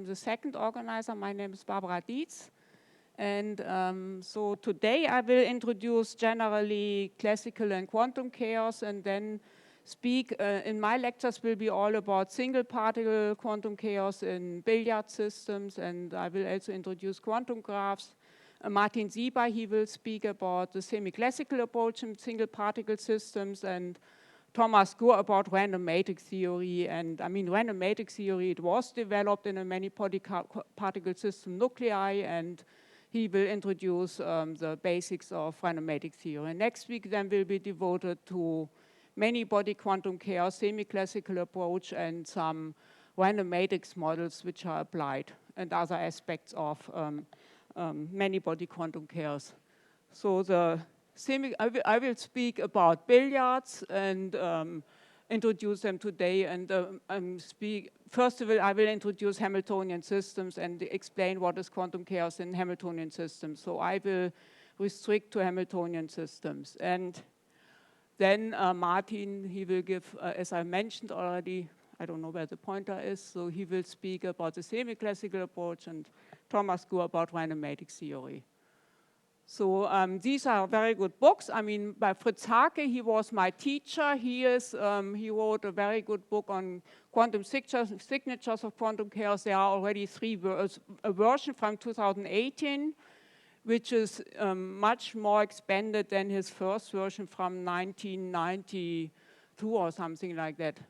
the second organizer. My name is Barbara Dietz. And so today I will introduce generally classical and quantum chaos, and then speak, in my lectures will be all about single particle quantum chaos in billiard systems, and I will also introduce quantum graphs. Martin Sieber, he will speak about the semi-classical approach in single particle systems, and Thomas Gore about random matrix theory. And I mean, random matrix theory, it was developed in a many particle system nuclei, and he will introduce the basics of random matrix theory. And next week then will be devoted to many-body quantum chaos, semi-classical approach, and some random matrix models which are applied, and other aspects of many-body quantum chaos. So I will speak about billiards and introduce them today, and first of all, I will introduce Hamiltonian systems and explain what is quantum chaos in Hamiltonian systems. So I will restrict to Hamiltonian systems. And then Martin, he will give, as I mentioned already, I don't know where the pointer is, so he will speak about the semi-classical approach, and Thomas Gore about random matrix theory. So these are very good books. I mean, by Fritz Hake, he was my teacher. He wrote a very good book on quantum signatures of quantum chaos. There are already a version from 2018, which is much more expanded than his first version from 1992 or something like that.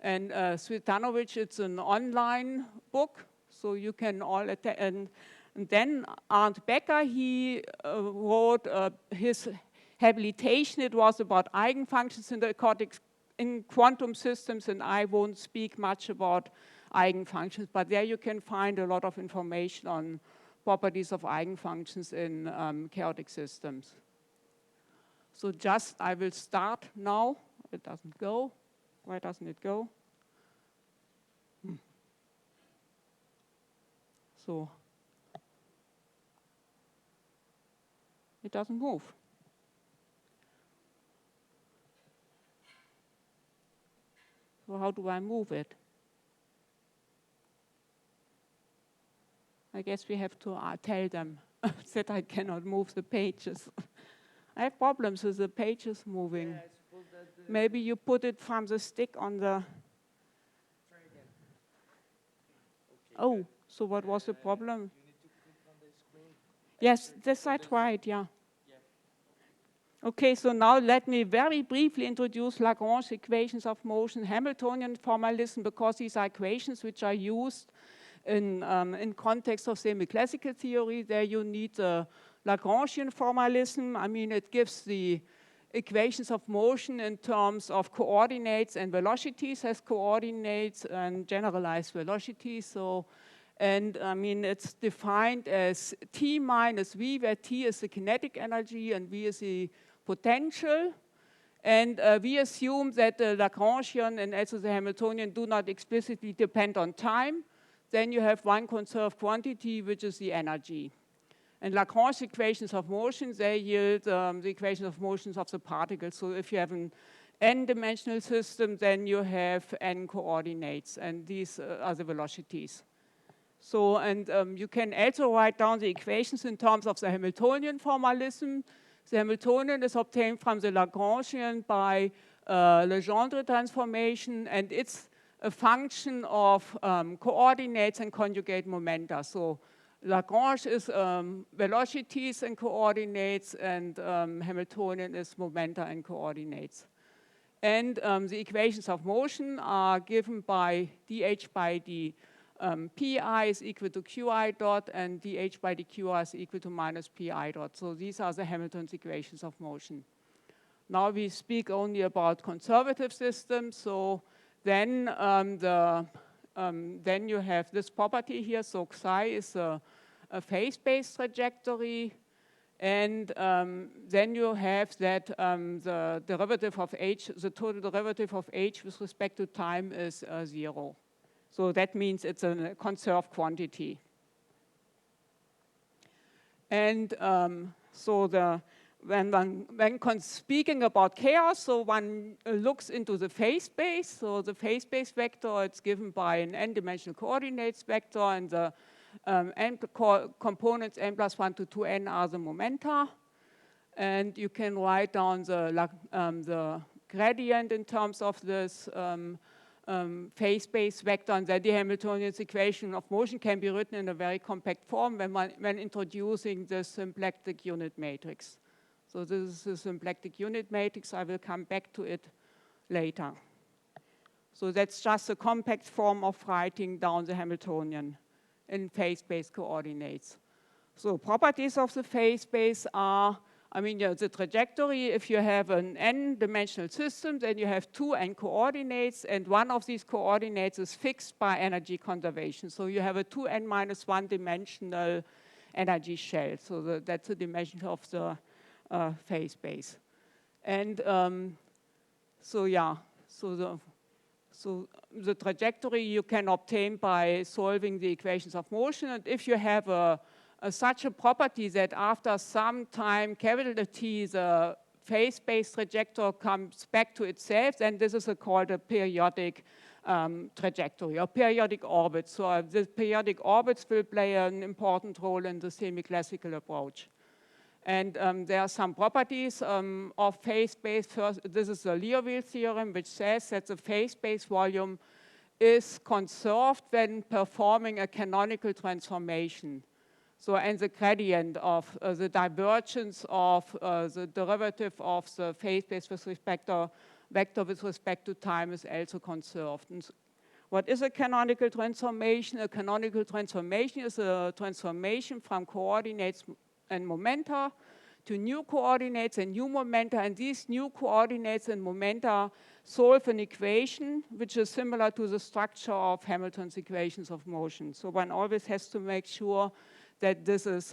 And Svitanovic, it's an online book, so you can all attend. And then Arndt Becker, he wrote his habilitation. It was about eigenfunctions in the cortex in quantum systems, and I won't speak much about eigenfunctions, but there you can find a lot of information on properties of eigenfunctions in chaotic systems. So I will start now. It doesn't go. Why doesn't it go? So it doesn't move. So how do I move it? I guess we have to tell them that I cannot move the pages. I have problems with the pages moving. Yeah, maybe you put it from the stick on the... Try again. Okay, oh, good. So what was the problem? You need to click on the screen. Yes, this I tried, yeah. Okay, so now let me very briefly introduce Lagrange equations of motion, Hamiltonian formalism, because these are equations which are used in context of semi-classical theory. There you need the Lagrangian formalism. I mean, it gives the equations of motion in terms of coordinates and velocities as coordinates and generalized velocities. So, and I mean, it's defined as T minus V, where T is the kinetic energy and V is the potential. And we assume that the Lagrangian and also the Hamiltonian do not explicitly depend on time. Then you have one conserved quantity, which is the energy. And Lagrange equations of motion, they yield the equations of motions of the particles. So if you have an n-dimensional system, then you have n coordinates, and these are the velocities. So, and you can also write down the equations in terms of the Hamiltonian formalism. The Hamiltonian is obtained from the Lagrangian by Legendre transformation, and it's a function of coordinates and conjugate momenta. So Lagrange is velocities and coordinates, and Hamiltonian is momenta and coordinates. And the equations of motion are given by dH by the pi is equal to qi dot, and dH by dqi is equal to minus pi dot. So these are the Hamilton's equations of motion. Now we speak only about conservative systems. So then then you have this property here. So psi is a phase-based trajectory. And then you have that the derivative of h, the total derivative of h with respect to time is 0. So that means it's a conserved quantity. And so when speaking about chaos, so one looks into the phase space. So the phase space vector, it's given by an n-dimensional coordinates vector, and the components n plus 1 to 2n are the momenta. And you can write down the gradient in terms of this phase space vector, and then the Hamiltonian equation of motion can be written in a very compact form when introducing the symplectic unit matrix. So this is the symplectic unit matrix. I will come back to it later. So that's just a compact form of writing down the Hamiltonian in phase space coordinates. So properties of the phase space are, the trajectory. If you have an n-dimensional system, then you have two n coordinates, and one of these coordinates is fixed by energy conservation. So you have a 2n minus 1 dimensional energy shell. So that's the dimension of the phase space. And so the trajectory you can obtain by solving the equations of motion. And if you have such a property that after some time, capital T, the phase space trajectory comes back to itself, then this is called a periodic trajectory or periodic orbit. So the periodic orbits will play an important role in the semi-classical approach. And there are some properties of phase space. First, this is the Liouville theorem, which says that the phase space volume is conserved when performing a canonical transformation. So, and the gradient of the divergence of the derivative of the phase space with respect to vector with respect to time is also conserved. And what is a canonical transformation? A canonical transformation is a transformation from coordinates and momenta to new coordinates and new momenta, and these new coordinates and momenta solve an equation which is similar to the structure of Hamilton's equations of motion. So one always has to make sure that this is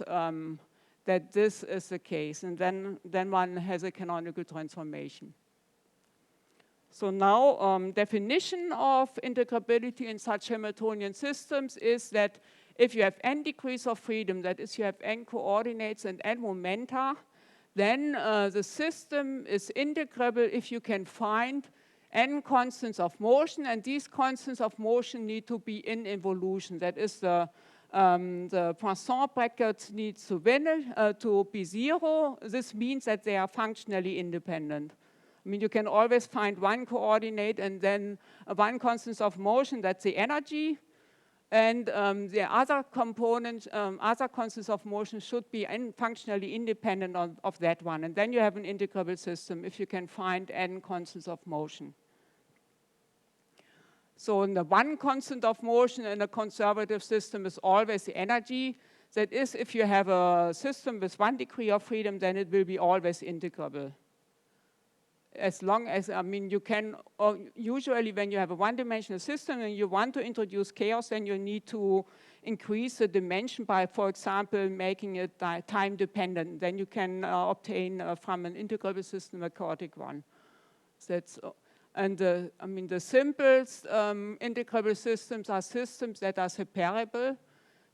the case, and then one has a canonical transformation. So now, definition of integrability in such Hamiltonian systems is that if you have n degrees of freedom, that is, you have n coordinates and n momenta, then the system is integrable if you can find n constants of motion, and these constants of motion need to be in involution. That is, the Poisson bracket needs to be 0. This means that they are functionally independent. You can always find one coordinate and then one constant of motion, that's the energy. And the other components, other constants of motion should be functionally independent of that one. And then you have an integrable system if you can find n constants of motion. So the one constant of motion in a conservative system is always the energy. That is, if you have a system with 1 degree of freedom, then it will be always integrable. As long as, you can, usually when you have a one-dimensional system and you want to introduce chaos, then you need to increase the dimension by, for example, making it time dependent. Then you can obtain from an integrable system a chaotic one. That's, and the simplest integrable systems are systems that are separable.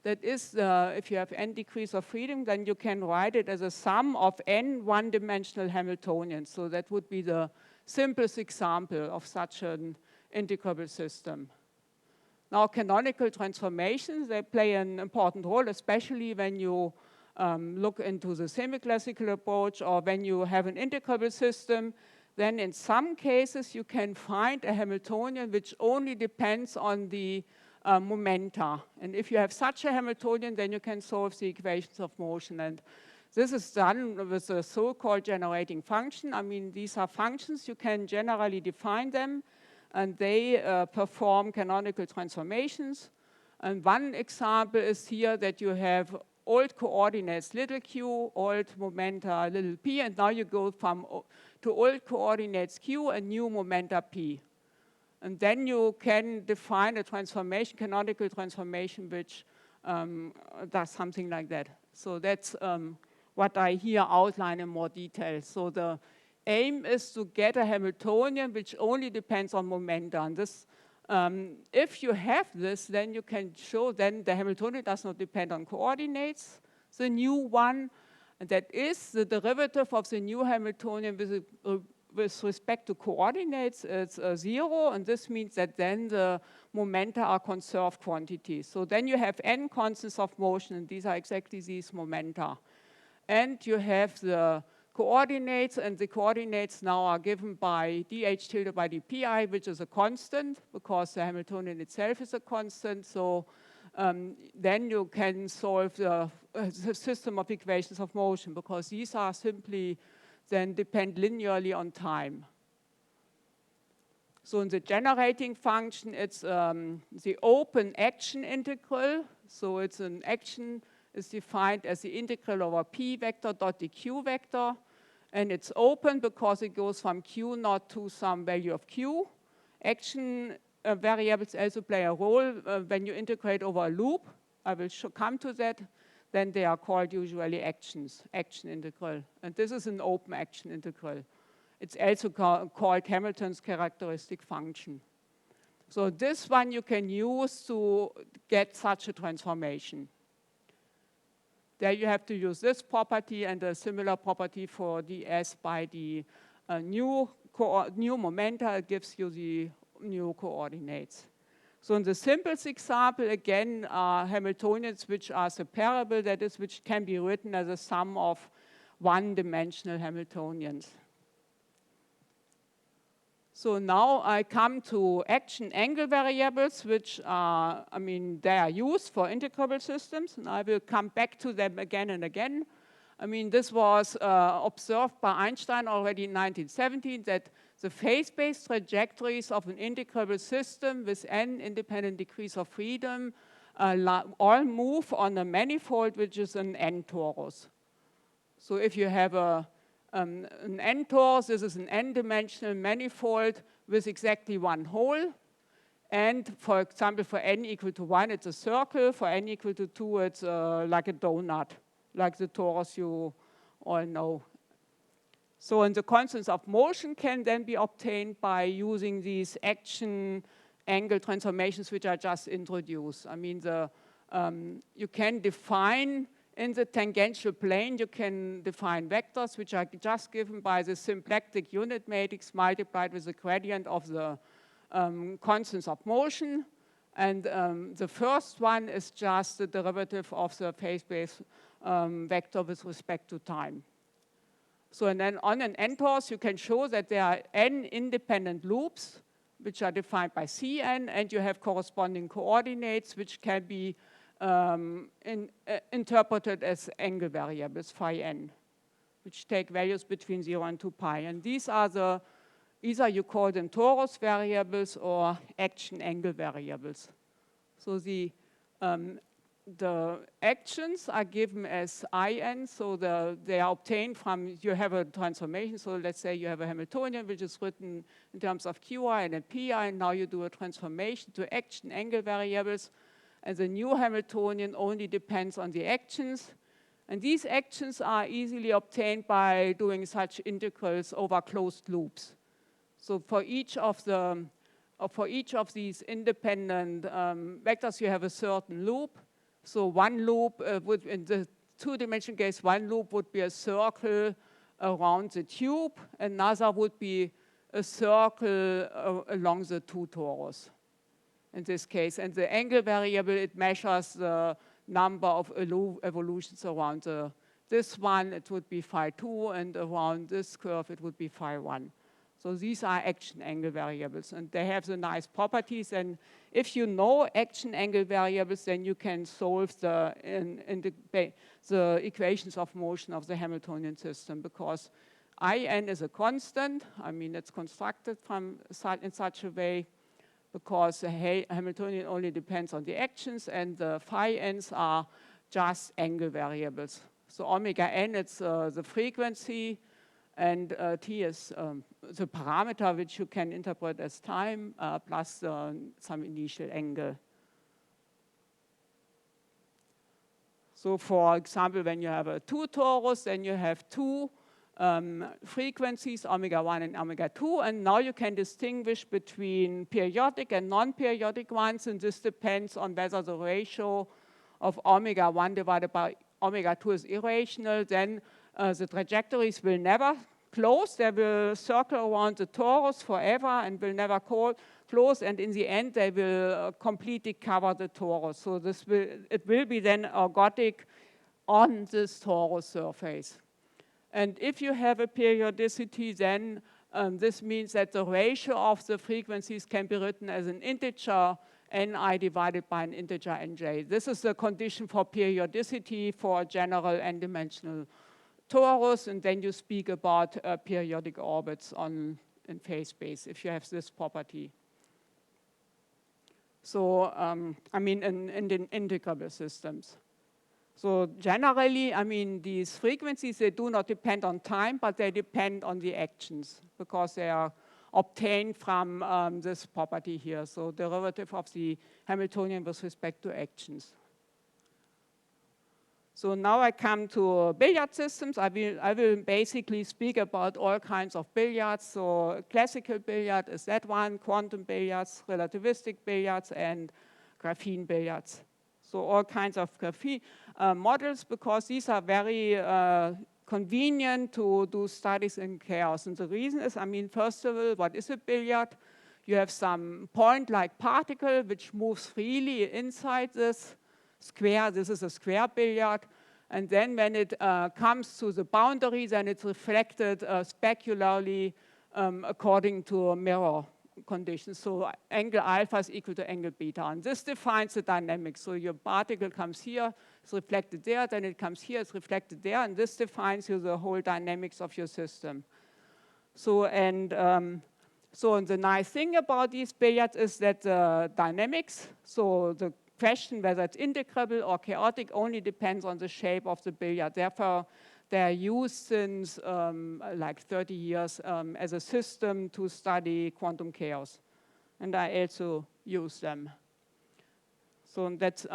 That is, if you have n degrees of freedom, then you can write it as a sum of n one-dimensional Hamiltonians. So that would be the simplest example of such an integrable system. Now, canonical transformations, they play an important role, especially when you look into the semi-classical approach or when you have an integrable system. Then in some cases, you can find a Hamiltonian which only depends on the momenta. And if you have such a Hamiltonian, then you can solve the equations of motion. And this is done with a so-called generating function. These are functions, you can generally define them, and they perform canonical transformations. And one example is here that you have old coordinates little q, old momenta little p, and now you go to old coordinates q and new momenta p. And then you can define a transformation, canonical transformation, which does something like that. So that's what I here outline in more detail. So the aim is to get a Hamiltonian which only depends on momenta. And this, if you have this, then you can show then the Hamiltonian does not depend on coordinates, the new one, And that is the derivative of the new Hamiltonian with respect to coordinates. It's 0, and this means that then the momenta are conserved quantities. So then you have n constants of motion, and these are exactly these momenta. And you have the coordinates, and the coordinates now are given by dh tilde by dpi, which is a constant, because the Hamiltonian itself is a constant. So then you can solve the system of equations of motion, because these are simply then depend linearly on time. So in the generating function, it's the open action integral. So it's an action is defined as the integral over p vector dot dq vector. And it's open because it goes from q naught to some value of q. Action variables also play a role when you integrate over a loop. I will come to that. Then they are called usually actions, action integral. And this is an open action integral. It's also called Hamilton's characteristic function. So this one you can use to get such a transformation. There you have to use this property and a similar property for ds by the new momenta. It gives you the new coordinates. So in the simplest example, again, Hamiltonians which are separable, that is, which can be written as a sum of one-dimensional Hamiltonians. So now I come to action angle variables, which are, they are used for integrable systems, and I will come back to them again and again. This was observed by Einstein already in 1917, that the phase-space trajectories of an integrable system with n independent degrees of freedom all move on a manifold which is an n-torus. So if you have an n-torus, this is an n-dimensional manifold with exactly one hole. And for example, for n equal to 1, it's a circle. For n equal to 2, it's like a donut, like the torus you all know. So and the constants of motion can then be obtained by using these action angle transformations which I just introduced. You can define in the tangential plane, you can define vectors which are just given by the symplectic unit matrix multiplied with the gradient of the constants of motion. And the first one is just the derivative of the phase-space vector with respect to time. So and then on an n-torus, you can show that there are n independent loops which are defined by Cn, and you have corresponding coordinates which can be interpreted as angle variables, phi n, which take values between 0 and 2 pi. And these are either you call them torus variables or action angle variables. So the actions are given as In, so they are obtained from, you have a transformation. So let's say you have a Hamiltonian which is written in terms of Qi and Pi, and now you do a transformation to action angle variables. And the new Hamiltonian only depends on the actions. And these actions are easily obtained by doing such integrals over closed loops. So for each of these independent vectors, you have a certain loop. So one loop would, in the two-dimensional case, one loop would be a circle around the tube. Another would be a circle along the two torus in this case. And the angle variable, it measures the number of evolutions around this one. It would be phi 2, and around this curve, it would be phi 1. So these are action angle variables, and they have the nice properties. And if you know action angle variables, then you can solve the equations of motion of the Hamiltonian system, because In is a constant. It's constructed in such a way because the Hamiltonian only depends on the actions, and the phi n's are just angle variables. So omega n, it's the frequency, and t is the parameter which you can interpret as time plus some initial angle. So for example, when you have a two torus, then you have two frequencies, omega 1 and omega 2, and now you can distinguish between periodic and non-periodic ones, and this depends on whether the ratio of omega 1 divided by omega 2 is irrational, then the trajectories will never close. They will circle around the torus forever and will never close, and in the end they will completely cover the torus. So it will be then ergodic on this torus surface. And if you have a periodicity, then this means that the ratio of the frequencies can be written as an integer ni divided by an integer nj. This is the condition for periodicity for a general n-dimensional torus, and then you speak about periodic orbits in phase space if you have this property. So, I mean, in the integrable systems. So generally, I mean, these frequencies, they do not depend on time, but they depend on the actions because they are obtained from this property here. So derivative of the Hamiltonian with respect to actions. So now I come to billiard systems. I will basically speak about all kinds of billiards. So classical billiard is that one, quantum billiards, relativistic billiards, and graphene billiards. So all kinds of graphene models, because these are very convenient to do studies in chaos. And the reason is, I mean, first of all, what is a billiard? You have some point-like particle which moves freely inside this square. This is a square billiard. And then when it comes to the boundary, then it's reflected specularly according to mirror conditions. So angle alpha is equal to angle beta. And this defines the dynamics. So your particle comes here, it's reflected there, then it comes here, it's reflected there, and this defines you the whole dynamics of your system. So, and the nice thing about these billiards is that the dynamics, so the question whether it's integrable or chaotic only depends on the shape of the billiard. Therefore, they are used since like 30 years as a system to study quantum chaos. And I also use them. So that's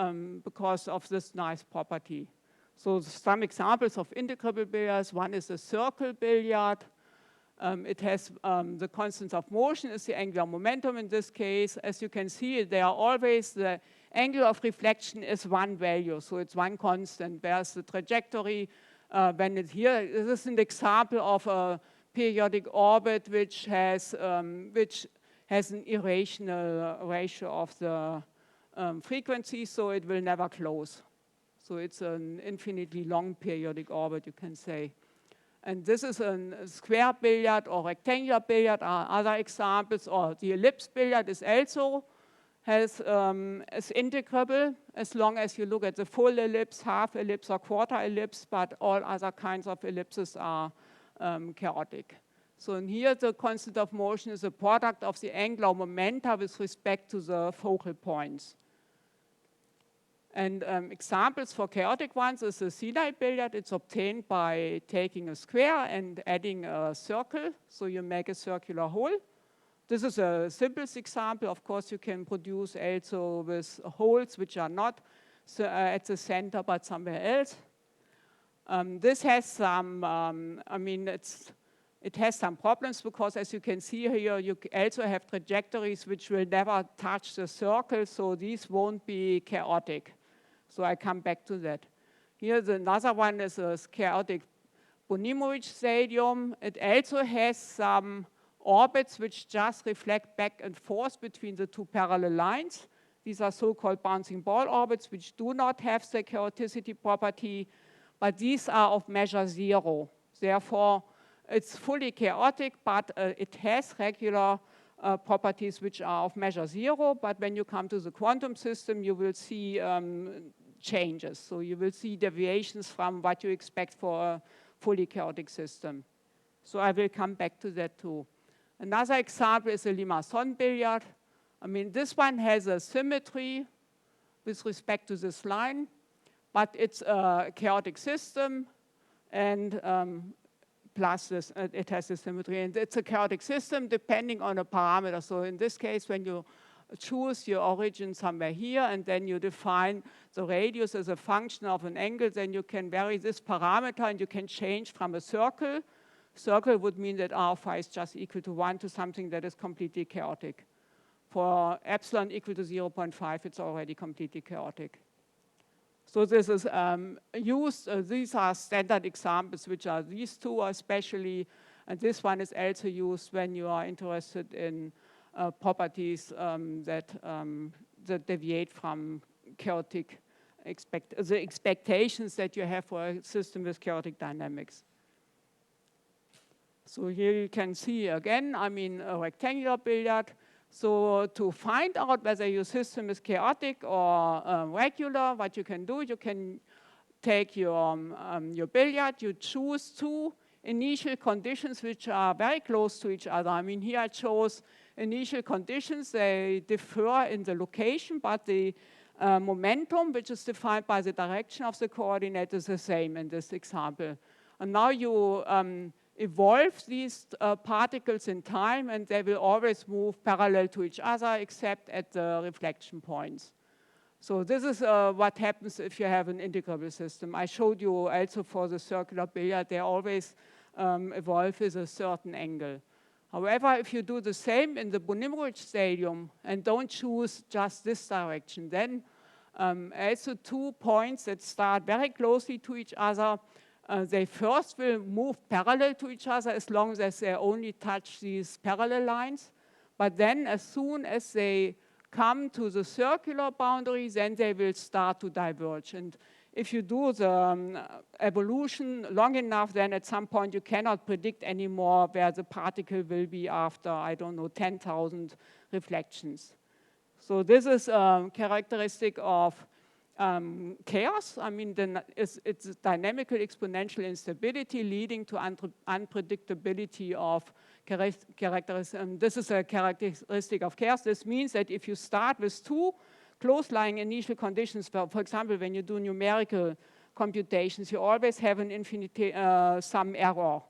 because of this nice property. So some examples of integrable billiards. One is a circle billiard. It has the constants of motion is the angular momentum in this case. As you can see, they are always the angle of reflection is one value. So it's one constant. Whereas the trajectory, when it's here, this is an example of a periodic orbit which has an irrational ratio of the frequency, so it will never close. So it's an infinitely long periodic orbit, you can say. And this is a square billiard or rectangular billiard are other examples, or the ellipse billiard is also is integrable as long as you look at the full ellipse, half ellipse, or quarter ellipse, but all other kinds of ellipses are chaotic. So in here, the constant of motion is a product of the angular momenta with respect to the focal points. And examples for chaotic ones is the Sinai billiard. It's obtained by taking a square and adding a circle, so you make a circular hole. This is a simplest example. Of course, you can produce also with holes which are not at the center but somewhere else. This has some, I mean, it has some problems because, as you can see here, you also have trajectories which will never touch the circle, so these won't be chaotic. So I come back to that. Here, another one is a chaotic Bonimowicz stadium. It also has some orbits which just reflect back and forth between the two parallel lines. These are so-called bouncing ball orbits which do not have the chaoticity property, but these are of measure 0. Therefore, it's fully chaotic, but it has regular properties which are of measure 0. But when you come to the quantum system, you will see changes. So you will see deviations from what you expect for a fully chaotic system. So I will come back to that too. Another example is a Limassol billiard. I mean, this one has a symmetry with respect to this line, but it's a chaotic system, and plus this, it has a symmetry. And it's a chaotic system depending on a parameter. So in this case, when you choose your origin somewhere here, and then you define the radius as a function of an angle, then you can vary this parameter, and you can change from a circle. Circle would mean that R phi is just equal to 1 to something that is completely chaotic. For epsilon equal to 0.5, it's already completely chaotic. So this is used, these are standard examples, which are these two especially, and this one is also used when you are interested in properties that deviate from chaotic the expectations that you have for a system with chaotic dynamics. So here you can see again, I mean, a rectangular billiard. So to find out whether your system is chaotic or regular, what you can do, you can take your billiard, you choose two initial conditions which are very close to each other. I mean, here I chose initial conditions. They differ in the location, but the momentum, which is defined by the direction of the coordinate, is the same in this example. And now you evolve these particles in time, and they will always move parallel to each other, except at the reflection points. So this is what happens if you have an integrable system. I showed you also for the circular billiard, they always evolve with a certain angle. However, if you do the same in the Bunimrud stadium and don't choose just this direction, then also 2 points that start very closely to each other, they first will move parallel to each other as long as they only touch these parallel lines. But then as soon as they come to the circular boundary, then they will start to diverge. And if you do the evolution long enough, then at some point you cannot predict anymore where the particle will be after, I don't know, 10,000 reflections. So this is characteristic of chaos. I mean, it's dynamical exponential instability leading to unpredictability of characteristics. This is a characteristic of chaos. This means that if you start with two close-lying initial conditions, for example, when you do numerical computations, you always have an infinite sum error.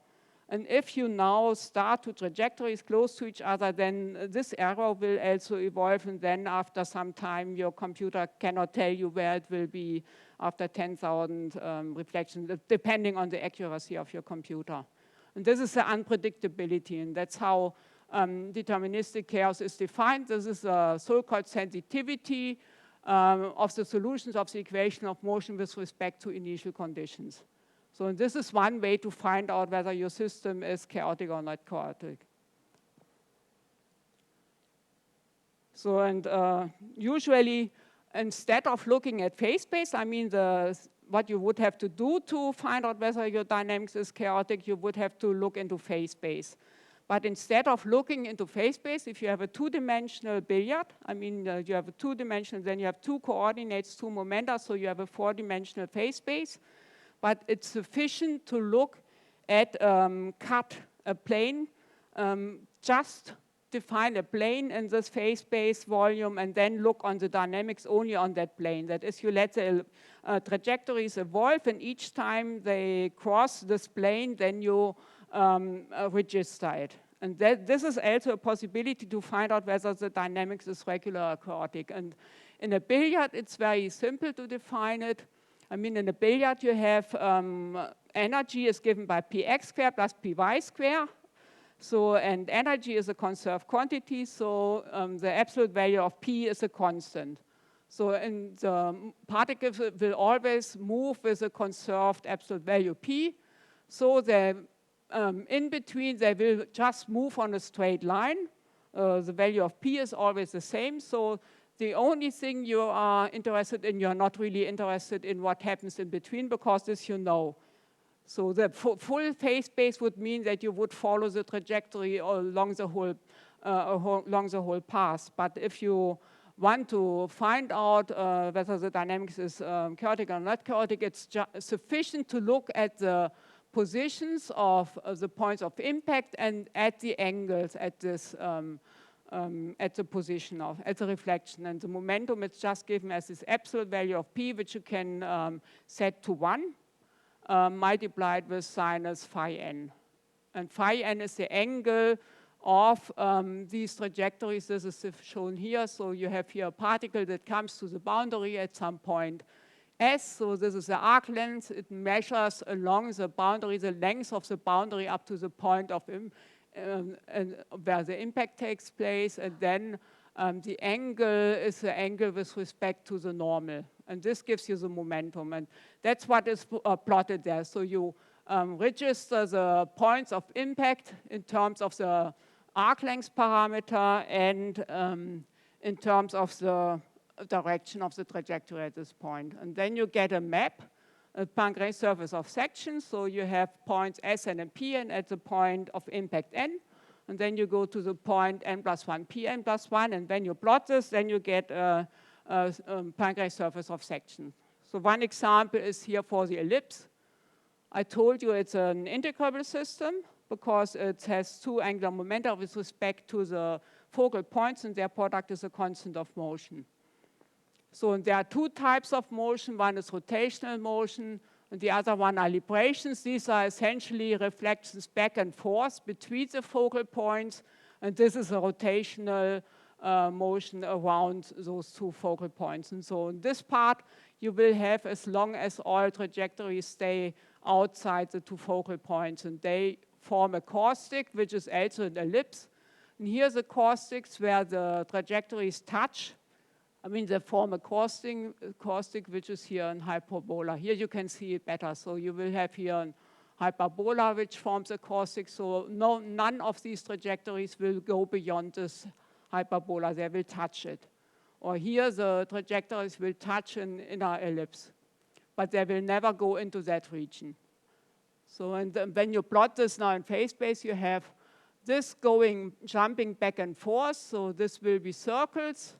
And if you now start to trajectories close to each other, then this error will also evolve, and then after some time, your computer cannot tell you where it will be after 10,000 reflections, depending on the accuracy of your computer. And this is the unpredictability, and that's how deterministic chaos is defined. This is a so-called sensitivity of the solutions of the equation of motion with respect to initial conditions. So this is one way to find out whether your system is chaotic or not chaotic. So, and usually, instead of looking at phase space, I mean, what you would have to do to find out whether your dynamics is chaotic, you would have to look into phase space. But instead of looking into phase space, if you have a two-dimensional billiard, I mean, you have a two-dimensional, then you have two coordinates, two momenta, so you have a four-dimensional phase space. But it's sufficient to look at cut a plane, just define a plane in this phase space volume, and then look on the dynamics only on that plane. That is, you let the trajectories evolve, and each time they cross this plane, then you register it. And this is also a possibility to find out whether the dynamics is regular or chaotic. And in a billiard, it's very simple to define it. I mean, in a billiard, you have energy is given by px squared plus py squared. So, and energy is a conserved quantity, so the absolute value of p is a constant. So, and the particles will always move with a conserved absolute value p. So, in between, they will just move on a straight line. The value of p is always the same. So, the only thing you are interested in, you're not really interested in what happens in between, because this you know. So the full phase space would mean that you would follow the trajectory along the whole path. But if you want to find out whether the dynamics is chaotic or not chaotic, it's sufficient to look at the positions of the points of impact and at the angles at this at the position of, at the reflection. And the momentum is just given as this absolute value of p, which you can set to 1, multiplied with sinus phi n. And phi n is the angle of these trajectories. This is shown here. So you have here a particle that comes to the boundary at some point S. So this is the arc length. It measures along the boundary, the length of the boundary up to the point of where the impact takes place, and then the angle is the angle with respect to the normal. And this gives you the momentum. And that's what is plotted there. So you register the points of impact in terms of the arc length parameter and in terms of the direction of the trajectory at this point. And then you get a map, a Poincare surface of section. So you have points S and P and at the point of impact N. And then you go to the point N plus 1, P N plus 1. And when you plot this, then you get a Poincare surface of section. So one example is here for the ellipse. I told you it's an integrable system because it has two angular momenta with respect to the focal points, and their product is a constant of motion. So there are two types of motion. One is rotational motion, and the other one are librations. These are essentially reflections back and forth between the focal points, and this is a rotational motion around those two focal points. And so in this part, you will have as long as all trajectories stay outside the two focal points, and they form a caustic, which is also an ellipse. And here's the caustics where the trajectories touch. I mean, they form a caustic, which is here in hyperbola. Here you can see it better. So you will have here a hyperbola, which forms a caustic. So none of these trajectories will go beyond this hyperbola. They will touch it. Or here, the trajectories will touch an inner ellipse, but they will never go into that region. So when you plot this now in phase space, you have this jumping back and forth. So this will be circles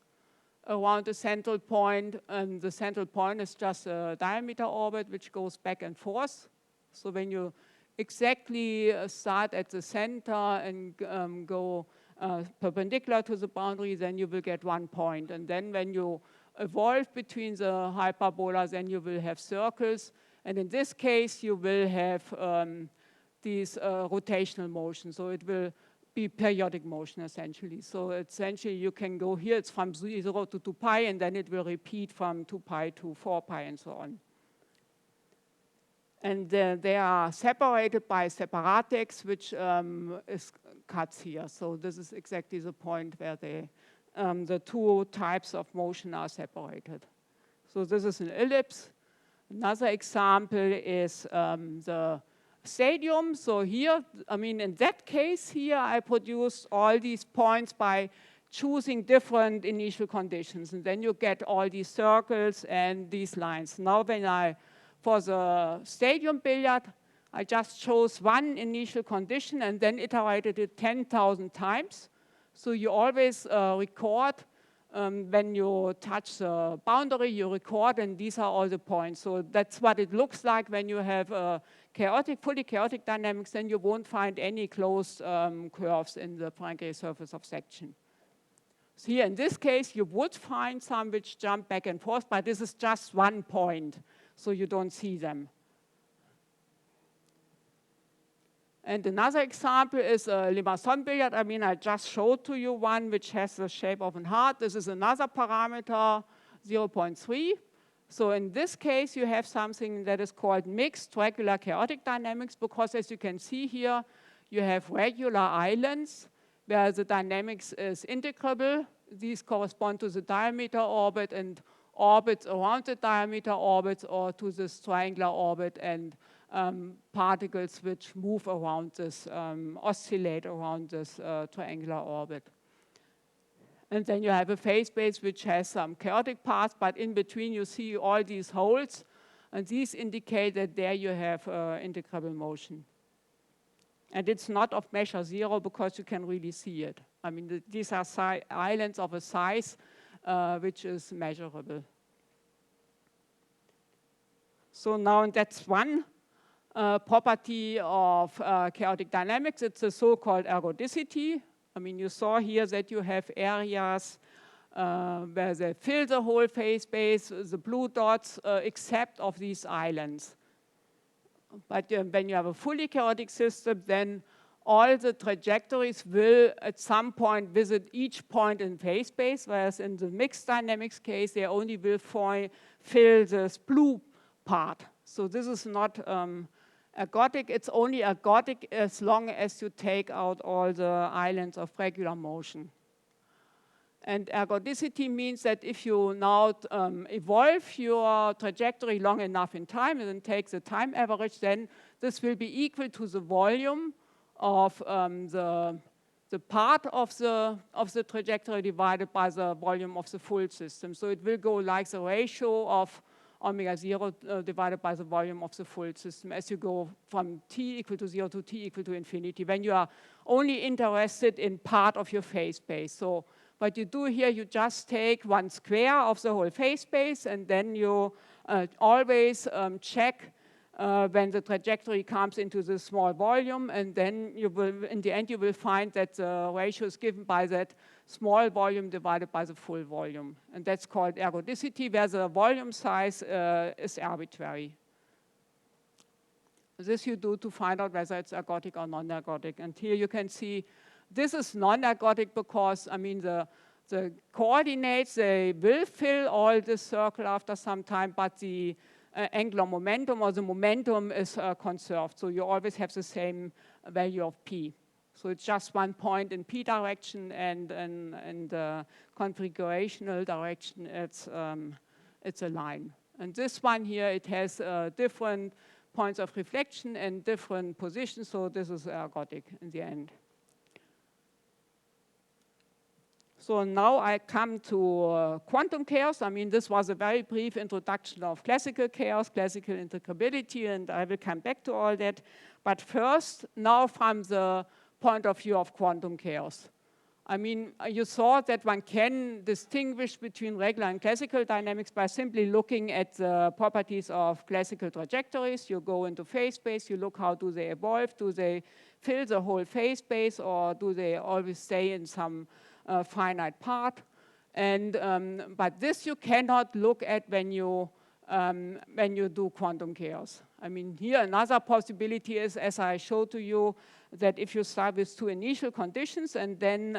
around the central point, and the central point is just a diameter orbit which goes back and forth. So when you exactly start at the center and go perpendicular to the boundary, then you will get 1 point. And then when you evolve between the hyperbolas, then you will have circles. And in this case, you will have these rotational motion. So it will be periodic motion, essentially. So essentially, you can go here, it's from 0 to 2 pi, and then it will repeat from 2 pi to 4 pi, and so on. And they are separated by separatex, which is cuts here. So this is exactly the point where the two types of motion are separated. So this is an ellipse. Another example is the stadium. So here, I mean, in that case here, I produced all these points by choosing different initial conditions. And then you get all these circles and these lines. Now for the stadium billiard, I just chose one initial condition and then iterated it 10,000 times. So you always record when you touch the boundary, you record, and these are all the points. So that's what it looks like when you have fully chaotic dynamics. Then you won't find any closed curves in the Poincare surface of section. So here in this case, you would find some which jump back and forth, but this is just 1 point, so you don't see them. And another example is a Limassol billiard. I mean, I just showed to you one which has the shape of a heart. This is another parameter, 0.3. So in this case, you have something that is called mixed regular chaotic dynamics, because as you can see here, you have regular islands where the dynamics is integrable. These correspond to the diameter orbit and orbits around the diameter orbits, or to this triangular orbit and particles which move around this, oscillate around this triangular orbit. And then you have a phase space which has some chaotic paths, but in between you see all these holes, and these indicate that there you have integrable motion. And it's not of measure 0 because you can really see it. I mean, these are islands of a size which is measurable. So now that's one property of chaotic dynamics. It's a so-called ergodicity. I mean, you saw here that you have areas where they fill the whole phase space, the blue dots, except of these islands. But when you have a fully chaotic system, then all the trajectories will at some point visit each point in phase space, whereas in the mixed dynamics case, they only will fill this blue part. So this is not ergodic. It's only ergodic as long as you take out all the islands of regular motion. And ergodicity means that if you now evolve your trajectory long enough in time and then take the time average, then this will be equal to the volume of the part of the trajectory divided by the volume of the full system. So it will go like the ratio of omega 0 divided by the volume of the full system as you go from t equal to 0 to t equal to infinity, when you are only interested in part of your phase space. So what you do here, you just take 1 square of the whole phase space, and then you always check when the trajectory comes into the small volume, and then you will, in the end, you will find that the ratio is given by that small volume divided by the full volume. And that's called ergodicity, where the volume size is arbitrary. This you do to find out whether it's ergodic or non-ergodic. And here you can see this is non-ergodic because, I mean, the coordinates, they will fill all this circle after some time, but the angular momentum or the momentum is conserved. So you always have the same value of p. So it's just 1 point in p direction, and configurational direction, it's a line. And this one here, it has different points of reflection and different positions, so this is ergodic in the end. So now I come to quantum chaos. I mean, this was a very brief introduction of classical chaos, classical integrability, and I will come back to all that. But first, now from the point of view of quantum chaos. I mean, you saw that one can distinguish between regular and classical dynamics by simply looking at the properties of classical trajectories. You go into phase space, you look how do they evolve, do they fill the whole phase space, or do they always stay in some finite part. And but this you cannot look at when you do quantum chaos. I mean, here another possibility is, as I showed to you, that if you start with 2 initial conditions and then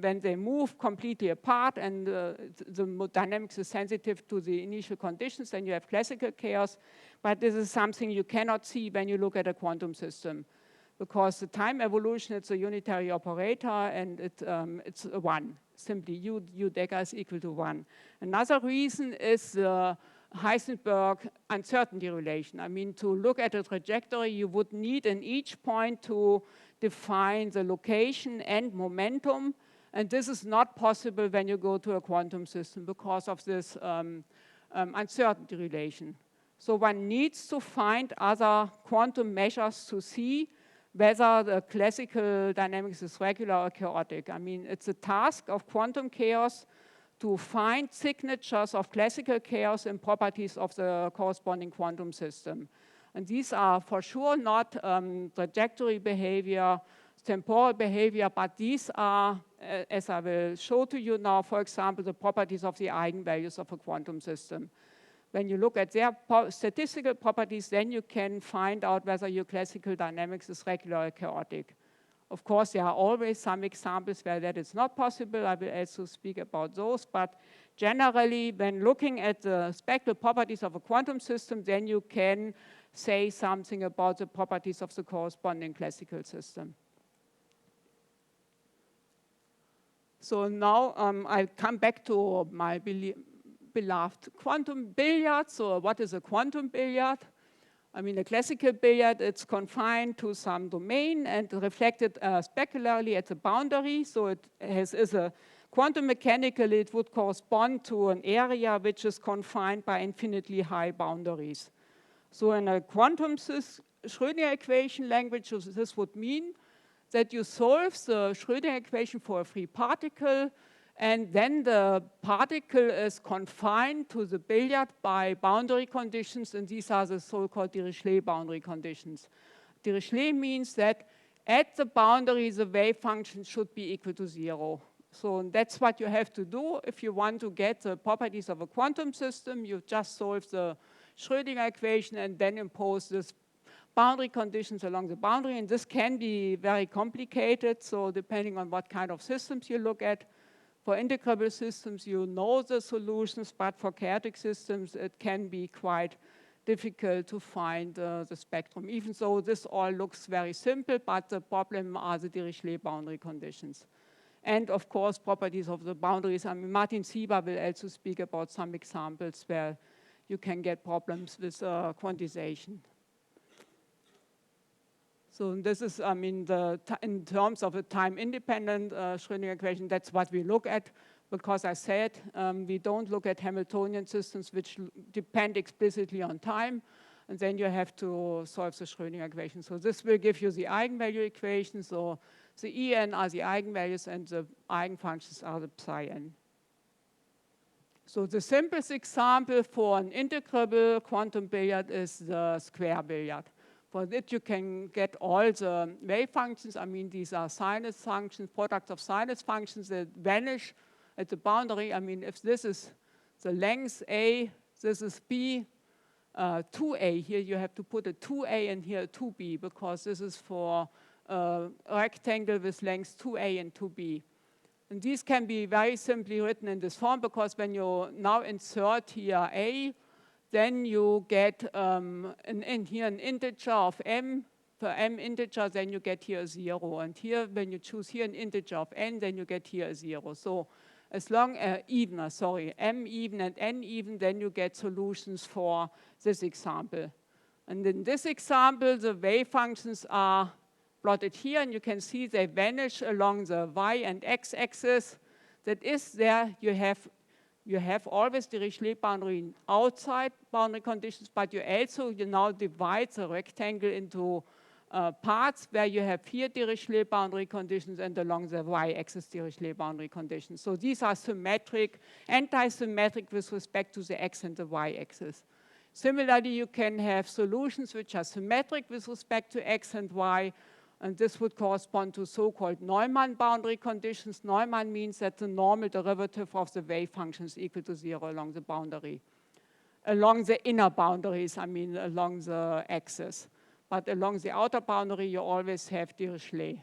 when they move completely apart and the dynamics is sensitive to the initial conditions, then you have classical chaos. But this is something you cannot see when you look at a quantum system, because the time evolution, it's a unitary operator, and it's a 1. Simply u dagger is equal to 1. Another reason is the Heisenberg uncertainty relation. I mean, to look at a trajectory, you would need in each point to define the location and momentum, and this is not possible when you go to a quantum system because of this uncertainty relation. So one needs to find other quantum measures to see whether the classical dynamics is regular or chaotic. I mean, it's a task of quantum chaos to find signatures of classical chaos in properties of the corresponding quantum system. And these are for sure not trajectory behavior, temporal behavior, but these are, as I will show to you now, for example, the properties of the eigenvalues of a quantum system. When you look at their statistical properties, then you can find out whether your classical dynamics is regular or chaotic. Of course, there are always some examples where that is not possible. I will also speak about those. But generally, when looking at the spectral properties of a quantum system, then you can say something about the properties of the corresponding classical system. So now I come back to my beloved quantum billiard. So what is a quantum billiard? I mean, a classical billiard, it's confined to some domain and reflected specularly at the boundary. So it is a quantum mechanically, it would correspond to an area which is confined by infinitely high boundaries. So in a quantum Schrödinger equation language, this would mean that you solve the Schrödinger equation for a free particle, and then the particle is confined to the billiard by boundary conditions, and these are the so-called Dirichlet boundary conditions. Dirichlet means that at the boundary, the wave function should be equal to 0. So that's what you have to do if you want to get the properties of a quantum system. You just solve the Schrödinger equation and then impose this boundary conditions along the boundary, and this can be very complicated, so depending on what kind of systems you look at. For integrable systems, you know the solutions, but for chaotic systems, it can be quite difficult to find the spectrum, even though this all looks very simple, but the problem are the Dirichlet boundary conditions. And of course, properties of the boundaries. I mean, Martin Sieber will also speak about some examples where you can get problems with quantization. So this is, I mean, in terms of a time-independent Schrödinger equation, that's what we look at, because I said we don't look at Hamiltonian systems which depend explicitly on time, and then you have to solve the Schrödinger equation. So this will give you the eigenvalue equation. So the En are the eigenvalues, and the eigenfunctions are the psi n. So the simplest example for an integrable quantum billiard is the square billiard. For that, you can get all the wave functions. I mean, these are sinus functions, products of sinus functions that vanish at the boundary. I mean, if this is the length A, this is B, 2A. Here you have to put a 2A and here a 2B, because this is for a rectangle with length 2A and 2B. And these can be very simply written in this form, because when you now insert here A, then you get here an integer of m, per m integer, then you get here a 0. And here, when you choose here an integer of n, then you get here a 0. So as long as m even and n even, then you get solutions for this example. And in this example, the wave functions are plotted here, and you can see they vanish along the y and x axis. That is, there you have always the Dirichlet boundary outside boundary conditions, but you now divide the rectangle into parts where you have here Dirichlet boundary conditions and along the y-axis Dirichlet boundary conditions. So these are symmetric, anti-symmetric with respect to the x and the y-axis. Similarly, you can have solutions which are symmetric with respect to x and y, and this would correspond to so-called Neumann boundary conditions. Neumann means that the normal derivative of the wave function is equal to 0 along the boundary. Along the inner boundaries, I mean along the axis. But along the outer boundary, you always have Dirichlet.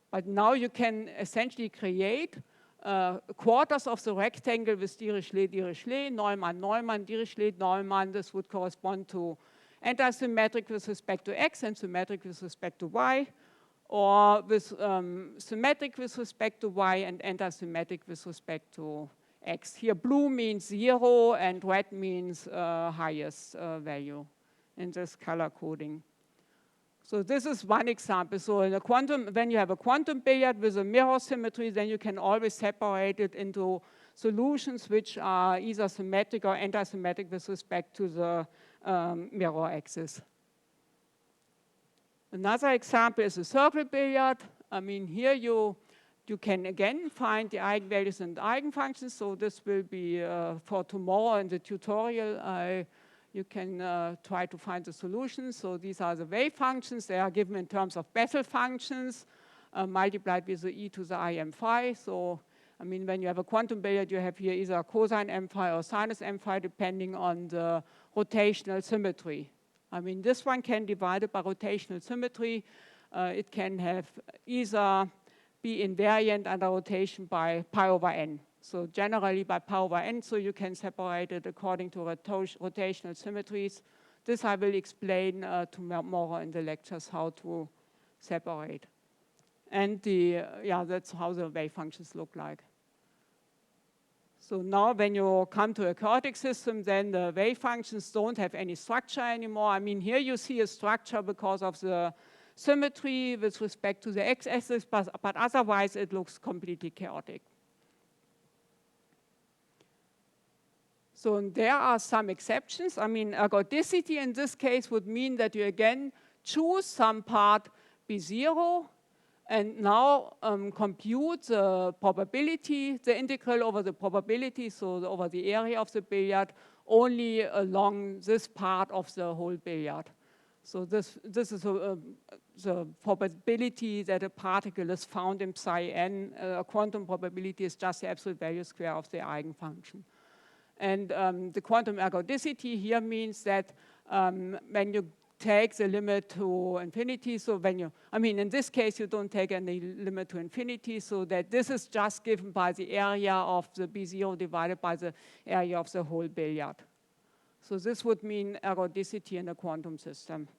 But now you can essentially create quarters of the rectangle with Dirichlet, Dirichlet, Neumann, Neumann, Dirichlet, Neumann. This would correspond to anti-symmetric with respect to x and symmetric with respect to y, or with symmetric with respect to y and anti-symmetric with respect to x. Here blue means 0 and red means highest value in this color coding. So this is one example. So in a quantum, when you have a quantum billiard with a mirror symmetry, then you can always separate it into solutions which are either symmetric or anti-symmetric with respect to the mirror axis. Another example is a circle billiard. I mean, here you can again find the eigenvalues and eigenfunctions. So this will be for tomorrow in the tutorial. You can try to find the solutions. So these are the wave functions. They are given in terms of Bessel functions multiplied with the e to the im phi. So I mean, when you have a quantum billiard, you have here either cosine m phi or sinus m phi, depending on the rotational symmetry. I mean, this one can divide it by rotational symmetry. It can have either be invariant under rotation by pi over n. So generally by pi over n, so you can separate it according to rotational symmetries. This I will explain tomorrow in the lectures how to separate. And that's how the wave functions look like. So now when you come to a chaotic system, then the wave functions don't have any structure anymore. I mean, here you see a structure because of the symmetry with respect to the x-axis, but otherwise it looks completely chaotic. So there are some exceptions. I mean, ergodicity in this case would mean that you again choose some part B0 and now compute the probability, the integral over the probability, so over the area of the billiard, only along this part of the whole billiard. So this is the probability that a particle is found in psi n. A quantum probability is just the absolute value square of the eigenfunction. And the quantum ergodicity here means that when you take the limit to infinity, so when you, I mean, in this case, you don't take any limit to infinity, so that this is just given by the area of the B0 divided by the area of the whole billiard. So this would mean ergodicity in a quantum system.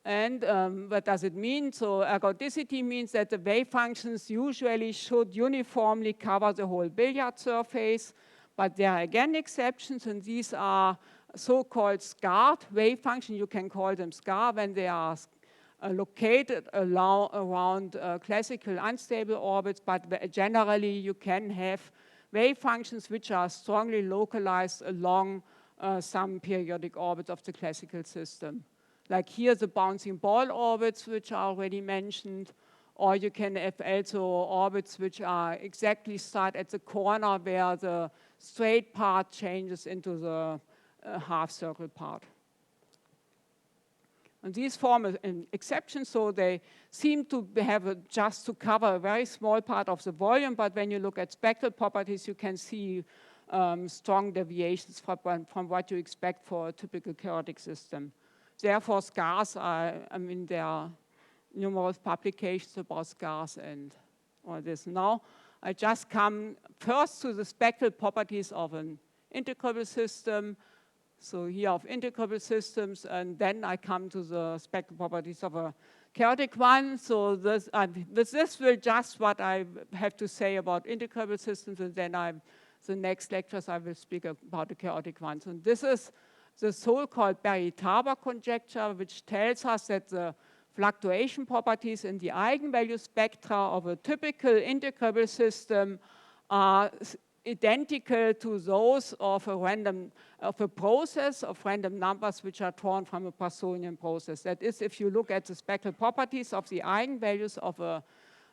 And what does it mean? So ergodicity means that the wave functions usually should uniformly cover the whole billiard surface, but there are again exceptions, and these are so-called scarred wave functions. You can call them scar when they are located around classical unstable orbits, but generally you can have wave functions which are strongly localized along some periodic orbits of the classical system. Like here, the bouncing ball orbits, which are already mentioned, or you can have also orbits which are exactly start at the corner where the straight part changes into the half circle part. And these form an exception, so they seem to have just to cover a very small part of the volume, but when you look at spectral properties, you can see strong deviations from what you expect for a typical chaotic system. Therefore, scars are, there are numerous publications about scars and all this. Now, I just come first to the spectral properties of an integrable system. So here of integrable systems, and then I come to the spectral properties of a chaotic one. So this will just what I have to say about integrable systems, and then the next lectures I will speak about the chaotic ones. And this is the so-called Berry-Tauber conjecture, which tells us that the fluctuation properties in the eigenvalue spectra of a typical integrable system are identical to those of a process of random numbers which are drawn from a Poissonian process. That is, if you look at the spectral properties of the eigenvalues of a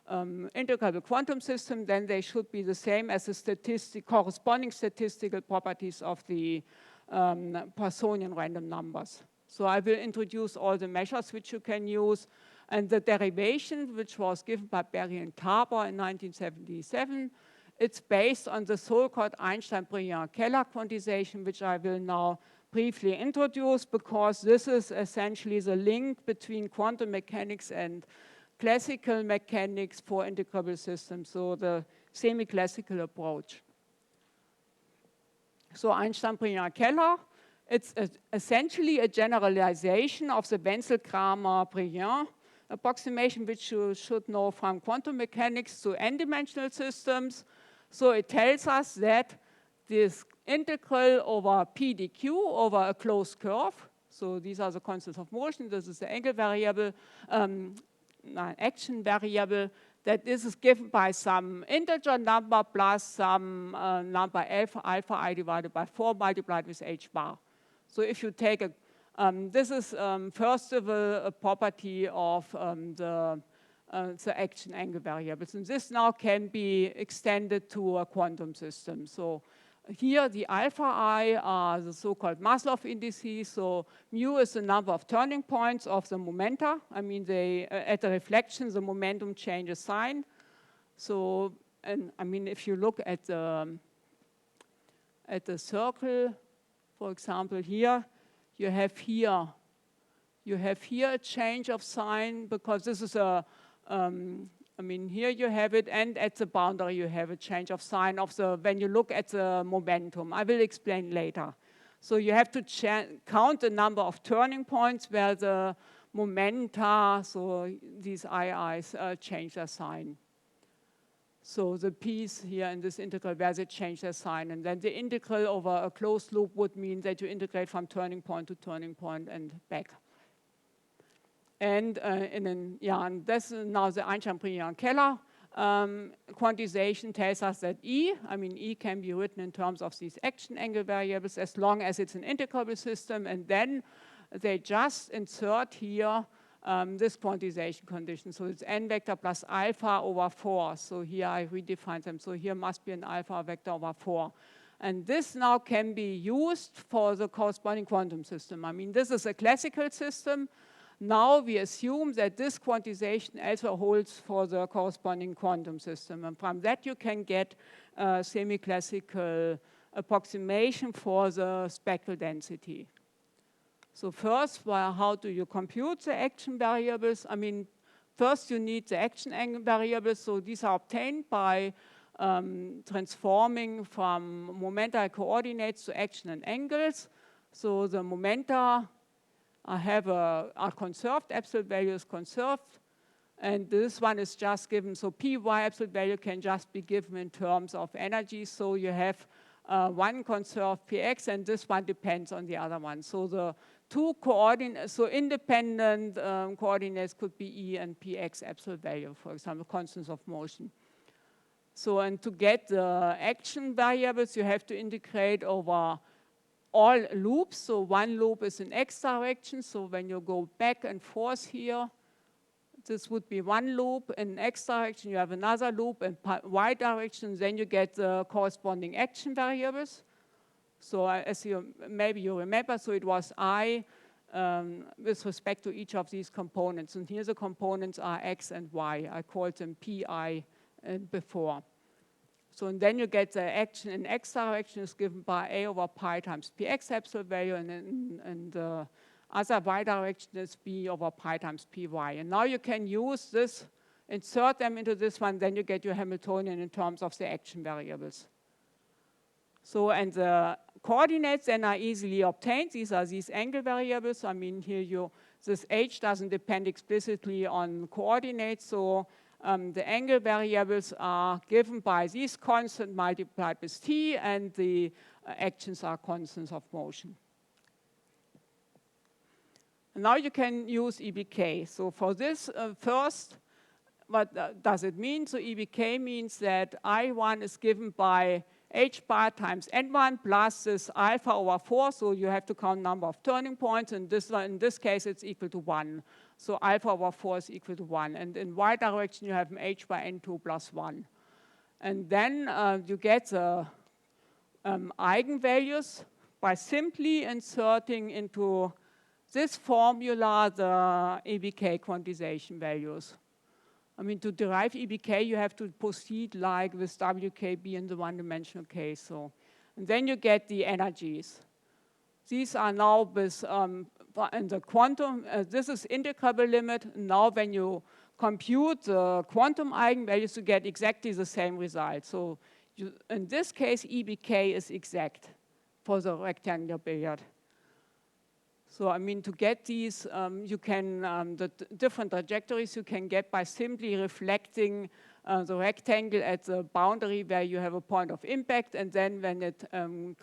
integrable quantum system, then they should be the same as the corresponding statistical properties of the Poissonian random numbers. So I will introduce all the measures which you can use, and the derivation which was given by Berry and Tauber in 1977. It's based on the so-called Einstein-Briand-Keller quantization, which I will now briefly introduce, because this is essentially the link between quantum mechanics and classical mechanics for integrable systems, so the semi-classical approach. So Einstein-Briand-Keller, it's essentially a generalization of the Wenzel-Kramer-Briand approximation, which you should know from quantum mechanics to n-dimensional systems. So it tells us that this integral over p dq over a closed curve, so these are the constants of motion, this is the angle variable, action variable, that this is given by some integer number plus some number alpha I divided by 4 multiplied with h bar. So if you take this is first of all a property of the action angle variables, and this now can be extended to a quantum system. So here the alpha I are the so-called Maslov indices. So mu is the number of turning points of the momenta. At the reflection, the momentum changes sign. So, and if you look at the circle, for example, here, you have here a change of sign, because this is a here you have it, and at the boundary you have a change of sign when you look at the momentum. I will explain later. So you have to count the number of turning points where the momenta, so these ii's change their sign. So the p's here in this integral where they change their sign, and then the integral over a closed loop would mean that you integrate from turning point to turning point and back. And and this is now the Einstein-Briand-Keller quantization tells us that E can be written in terms of these action angle variables as long as it's an integrable system, and then they just insert here this quantization condition. So it's n vector plus alpha over 4. So here I redefine them. So here must be an alpha vector over 4. And this now can be used for the corresponding quantum system. This is a classical system. Now we assume that this quantization also holds for the corresponding quantum system. And from that you can get a semi-classical approximation for the spectral density. So first, how do you compute the action variables? First you need the action angle variables. So these are obtained by transforming from momenta coordinates to action and angles. So the momenta I have a conserved absolute value is conserved, and this one is just given. So Py absolute value can just be given in terms of energy. So you have one conserved Px, and this one depends on the other one. So the two coordinates, so independent coordinates could be E and Px absolute value, for example, constants of motion. So, and to get the action variables, you have to integrate over all loops. So one loop is in x direction. So when you go back and forth here, this would be one loop. In x direction, you have another loop in y direction. Then you get the corresponding action variables. So as maybe you remember, so it was I with respect to each of these components. And here the components are x and y. I called them pi before. So and then you get the action in x direction is given by a over pi times px absolute value, and the other y direction is b over pi times py. And now you can use this, insert them into this one, then you get your Hamiltonian in terms of the action variables. So, and the coordinates then are easily obtained. These are these angle variables. I mean, here this h doesn't depend explicitly on coordinates. So the angle variables are given by this constant multiplied with t, and the actions are constants of motion. And now you can use EBK. So for this first, what does it mean? So EBK means that I1 is given by h bar times n1 plus this alpha over 4. So you have to count number of turning points. And in this case, it's equal to 1. So alpha over 4 is equal to 1. And in y direction, you have h by n2 plus 1. And then you get the eigenvalues by simply inserting into this formula the EBK quantization values. I mean, to derive EBK, you have to proceed like with WKB in the one-dimensional case. So, and then you get the energies. These are now with, in the quantum, this is integrable limit. Now when you compute the quantum eigenvalues, you get exactly the same result. So in this case, EBK is exact for the rectangular billiard. So I mean, to get these, you can, the different trajectories you can get by simply reflecting the rectangle at the boundary where you have a point of impact, and then when it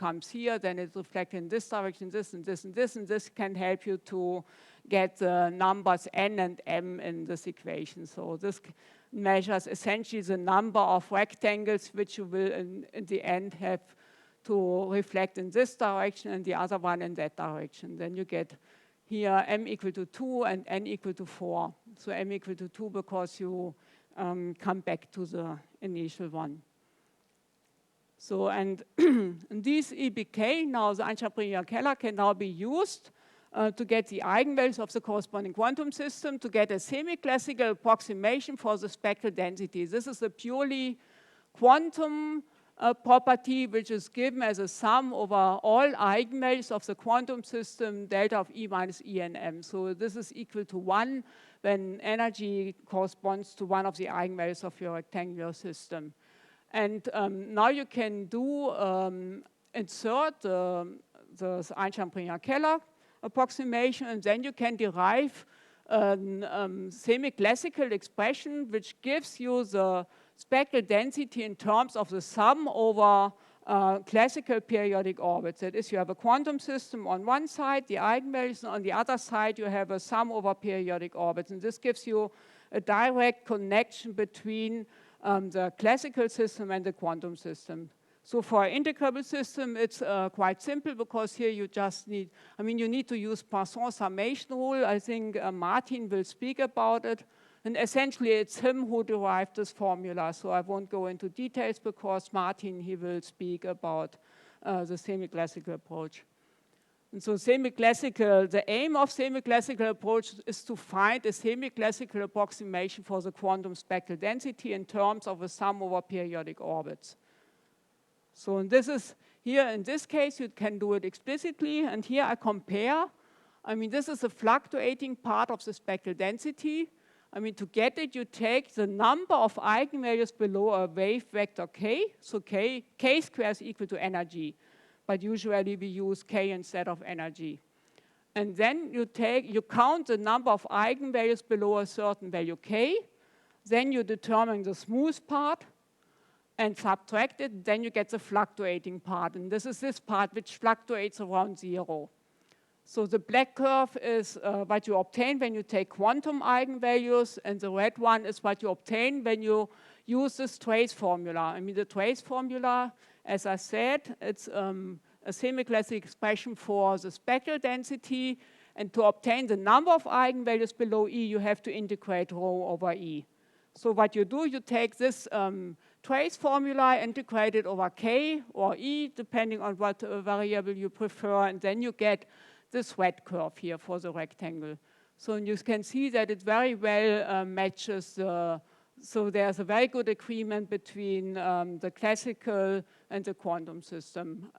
comes here, then it's reflected in this direction, this and this and this, and this can help you to get the numbers n and m in this equation. So this measures essentially the number of rectangles which you will in the end have to reflect in this direction and the other one in that direction. Then you get here m equal to 2 and n equal to 4. So m equal to 2 because you come back to the initial one. So, and these EBK, now the Einstein-Brinker-Keller, can now be used to get the eigenvalues of the corresponding quantum system, to get a semi-classical approximation for the spectral density. This is a purely quantum property which is given as a sum over all eigenvalues of the quantum system delta of E minus E and M. So this is equal to 1 when energy corresponds to one of the eigenvalues of your rectangular system. And now you can do insert the Einstein-Brinker-Keller approximation, and then you can derive a semi-classical expression which gives you the spectral density in terms of the sum over classical periodic orbits. That is, you have a quantum system on one side, the eigenvalues, and on the other side you have a sum over periodic orbits. And this gives you a direct connection between the classical system and the quantum system. So for an integrable system, it's quite simple because here you just need, I mean, you need to use Poisson summation rule. I think Martin will speak about it. And essentially, it's him who derived this formula. So I won't go into details because Martin, he will speak about the semi-classical approach. And so semi-classical, the aim of semi-classical approach is to find a semi-classical approximation for the quantum spectral density in terms of a sum over periodic orbits. So and this is, here in this case, you can do it explicitly. And here I compare. I mean, this is a fluctuating part of the spectral density. I mean, to get it, you take the number of eigenvalues below a wave vector k. So k squared is equal to energy. But usually we use k instead of energy. And then you count the number of eigenvalues below a certain value k. Then you determine the smooth part and subtract it. Then you get the fluctuating part. And this is this part which fluctuates around 0. So the black curve is what you obtain when you take quantum eigenvalues, and the red one is what you obtain when you use this trace formula. I mean, the trace formula, as I said, it's a semi-classic expression for the speckle density, and to obtain the number of eigenvalues below E, you have to integrate rho over E. So what you do, you take this trace formula, integrate it over K or E, depending on what variable you prefer, and then you get this red curve here for the rectangle. So you can see that it very well matches so there's a very good agreement between the classical and the quantum system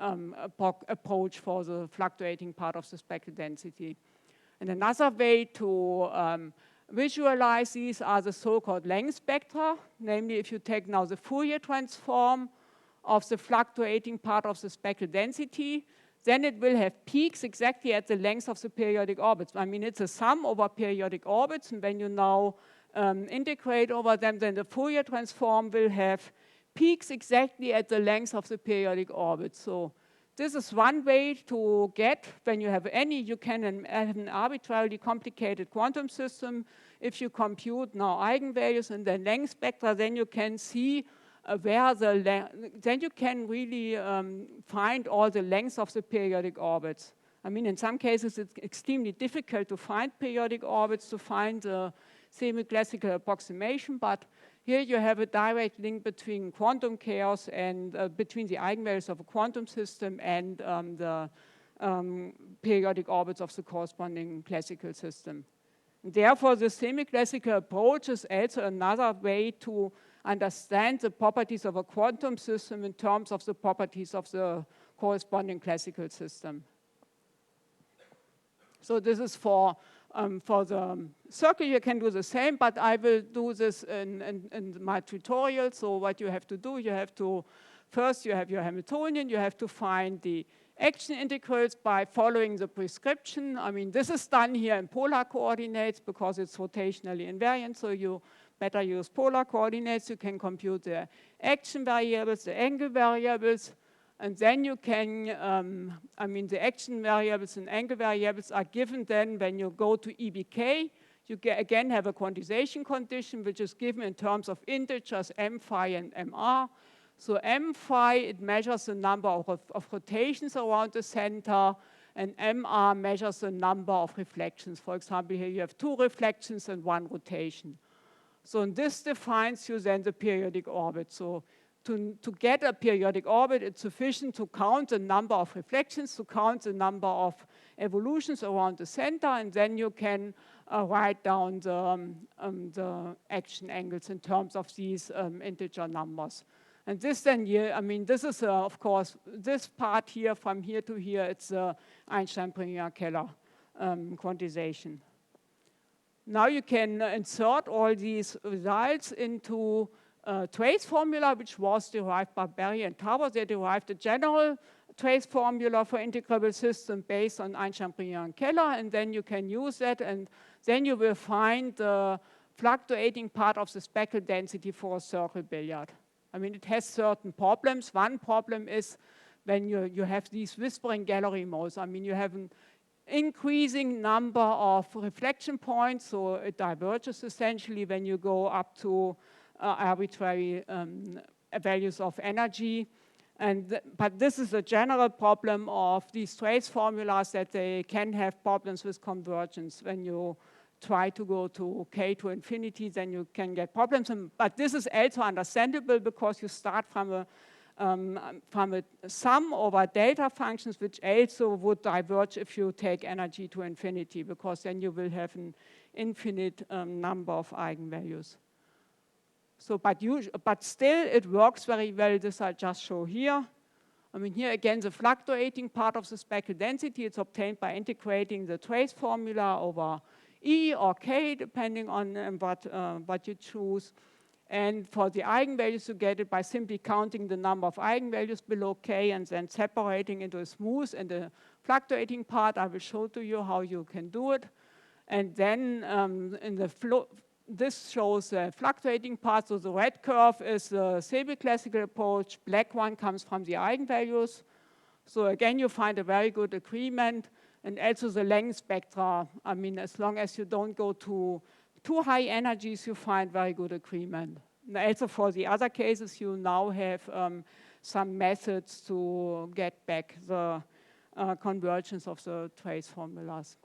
approach for the fluctuating part of the speckle density. And another way to visualize these are the so-called length spectra, namely if you take now the Fourier transform of the fluctuating part of the speckle density, then it will have peaks exactly at the length of the periodic orbits. I mean, it's a sum over periodic orbits, and when you now integrate over them, then the Fourier transform will have peaks exactly at the length of the periodic orbit. So this is one way to get, when you have any, you can have an arbitrarily complicated quantum system. If you compute now eigenvalues and then length spectra, then you can see then you can really find all the lengths of the periodic orbits. I mean, in some cases, it's extremely difficult to find periodic orbits, to find a semi-classical approximation, but here you have a direct link between quantum chaos and between the eigenvalues of a quantum system and the periodic orbits of the corresponding classical system. And therefore, the semi-classical approach is also another way to understand the properties of a quantum system in terms of the properties of the corresponding classical system. So this is for the circle. You can do the same, but I will do this in my tutorial. So what you have to do, first you have your Hamiltonian, you have to find the action integrals by following the prescription. I mean, this is done here in polar coordinates because it's rotationally invariant, so you better use polar coordinates. You can compute the action variables, the angle variables, and then you can, I mean, the action variables and angle variables are given then when you go to EBK. You again have a quantization condition, which is given in terms of integers m phi and mr. So m phi, it measures the number of rotations around the center, and mr measures the number of reflections. For example, here you have 2 reflections and 1 rotation. So this defines you then the periodic orbit. So to get a periodic orbit, it's sufficient to count the number of reflections, to count the number of evolutions around the center, and then you can write down the action angles in terms of these integer numbers. And this then, I mean, this is, of course, this part here, from here to here, it's Einstein-Pringer-Keller quantization. Now you can insert all these results into a trace formula, which was derived by Berry and Tauber. They derived a general trace formula for integrable system based on Einstein-Pringer and Keller, and then you can use that, and then you will find the fluctuating part of the speckle density for a circle billiard. I mean, it has certain problems. One problem is when you have these whispering gallery modes. I mean, you have an increasing number of reflection points, so it diverges essentially when you go up to arbitrary values of energy. But this is a general problem of these trace formulas, that they can have problems with convergence. When you try to go to k to infinity, then you can get problems. But this is also understandable because you start from a sum over delta functions, which also would diverge if you take energy to infinity, because then you will have an infinite number of eigenvalues. So, but still it works very well. This I just show here. I mean, here again, the fluctuating part of the speckle density, it's obtained by integrating the trace formula over E or K, depending on what you choose. And for the eigenvalues, you get it by simply counting the number of eigenvalues below k and then separating into a smooth and a fluctuating part. I will show to you how you can do it. And then in the flow, this shows the fluctuating part. So the red curve is the semi-classical approach. Black one comes from the eigenvalues. So again, you find a very good agreement. And also the length spectra. I mean, as long as you don't go to too high energies, you find very good agreement. And also for the other cases, you now have some methods to get back the convergence of the trace formulas.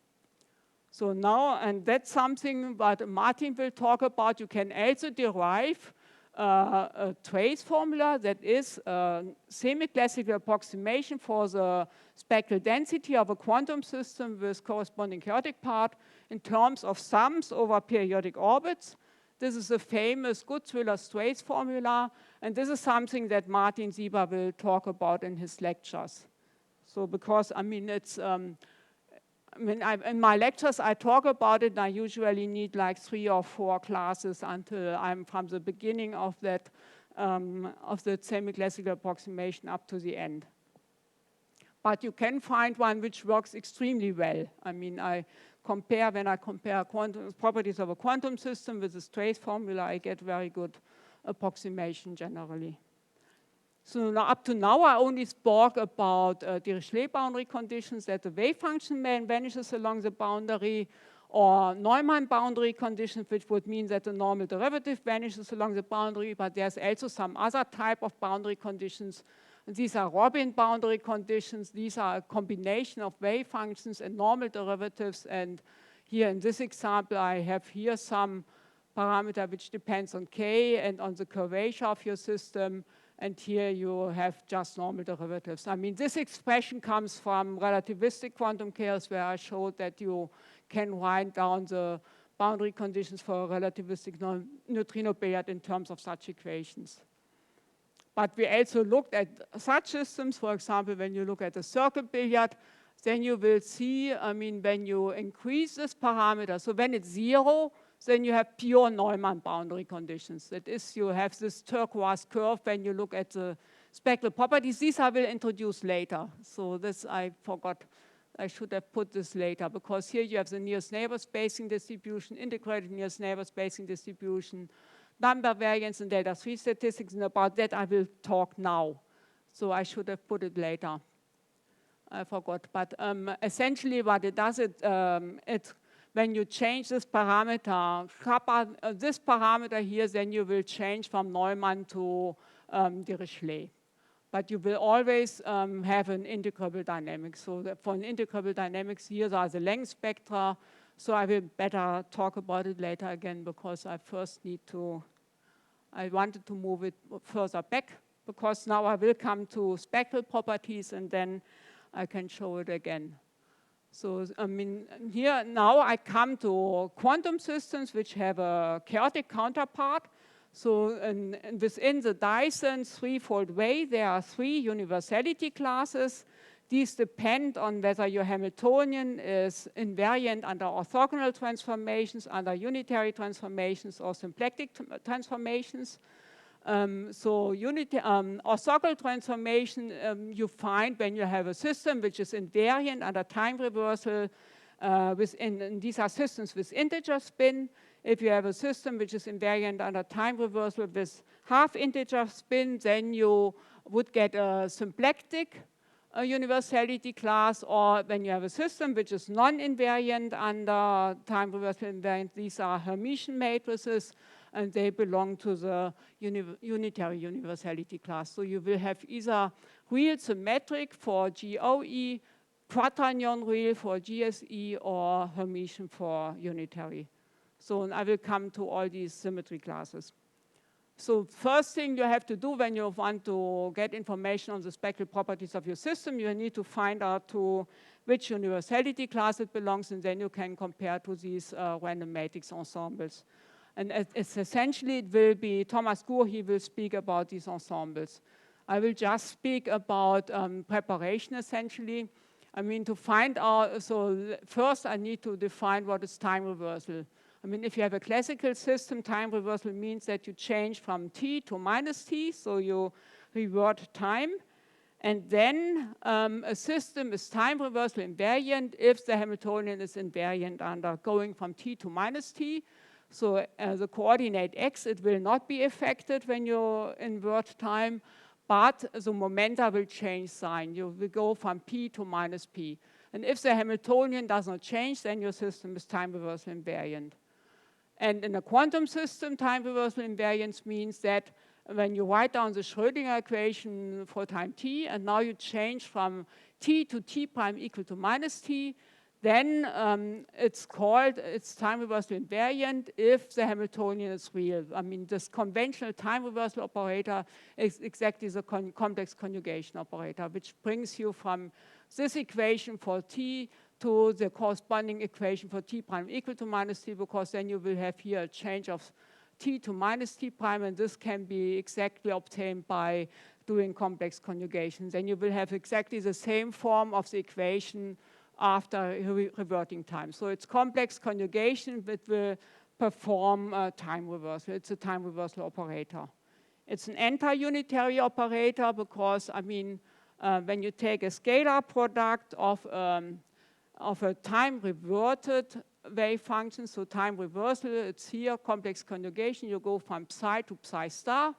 So now, and that's something that Martin will talk about, you can also derive a trace formula that is a semi-classical approximation for the spectral density of a quantum system with corresponding chaotic part in terms of sums over periodic orbits. This is a famous Gutzwiller trace formula, and this is something that Martin Sieber will talk about in his lectures. So because, I mean, it's, in my lectures, I talk about it, and I usually need like 3 or 4 classes until I'm from the beginning of that semi-classical approximation up to the end. But you can find one which works extremely well. I mean, when I compare quantum properties of a quantum system with this trace formula, I get very good approximation generally. So now, up to now, I only spoke about Dirichlet boundary conditions, that the wave function vanishes along the boundary, or Neumann boundary conditions, which would mean that the normal derivative vanishes along the boundary, but there's also some other type of boundary conditions. And these are Robin boundary conditions. These are a combination of wave functions and normal derivatives. And here in this example, I have here some parameter which depends on k and on the curvature of your system. And here you have just normal derivatives. I mean, this expression comes from relativistic quantum chaos, where I showed that you can write down the boundary conditions for a relativistic neutrino billiard in terms of such equations. But we also looked at such systems. For example, when you look at a circle billiard, then you will see, I mean, when you increase this parameter, so when it's 0, then you have pure Neumann boundary conditions. That is, you have this turquoise curve when you look at the spectral properties. These I will introduce later. So this I forgot. I should have put this later, because here you have the nearest neighbor spacing distribution, integrated nearest neighbor spacing distribution, number variance and delta 3 statistics, and about that I will talk now. So I should have put it later. I forgot. But essentially what it does, when you change this parameter, this parameter here, then you will change from Neumann to Dirichlet. But you will always have an integrable dynamics. So for an integrable dynamics, here are the length spectra. So I will better talk about it later again, because I first need to, I wanted to move it further back, because now I will come to spectral properties and then I can show it again. So, I mean, here now I come to quantum systems which have a chaotic counterpart. So within the Dyson threefold way, there are 3 universality classes. These depend on whether your Hamiltonian is invariant under orthogonal transformations, under unitary transformations, or symplectic transformations. Orthogonal transformation you find when you have a system which is invariant under time reversal. These are systems with integer spin. If you have a system which is invariant under time reversal with half integer spin, then you would get a symplectic universality class. Or when you have a system which is non-invariant under time reversal invariant, these are Hermitian matrices, and they belong to the unitary universality class. So you will have either real symmetric for GOE, quaternion real for GSE, or Hermitian for unitary. So I will come to all these symmetry classes. So first thing you have to do when you want to get information on the spectral properties of your system, you need to find out to which universality class it belongs, and then you can compare to these random matrix ensembles. And it's essentially, it will be Thomas Gur, he will speak about these ensembles. I will just speak about preparation, essentially. I mean, to find out, so first I need to define what is time reversal. I mean, if you have a classical system, time reversal means that you change from t to minus t, so you revert time. And then a system is time reversal invariant if the Hamiltonian is invariant under going from t to minus t. So the coordinate x, it will not be affected when you invert time, but the momenta will change sign. You will go from p to minus p. And if the Hamiltonian does not change, then your system is time reversal invariant. And in a quantum system, time reversal invariance means that when you write down the Schrödinger equation for time t, and now you change from t to t prime equal to minus t, then it's time reversal invariant if the Hamiltonian is real. I mean, this conventional time reversal operator is exactly the complex conjugation operator, which brings you from this equation for t to the corresponding equation for t prime equal to minus t, because then you will have here a change of t to minus t prime, and this can be exactly obtained by doing complex conjugations. Then you will have exactly the same form of the equation after reverting time. So it's complex conjugation that will perform time reversal. It's a time reversal operator. It's an anti-unitary operator because, I mean, when you take a scalar product of a time reverted wave function, so time reversal, it's here, complex conjugation, you go from psi to psi star.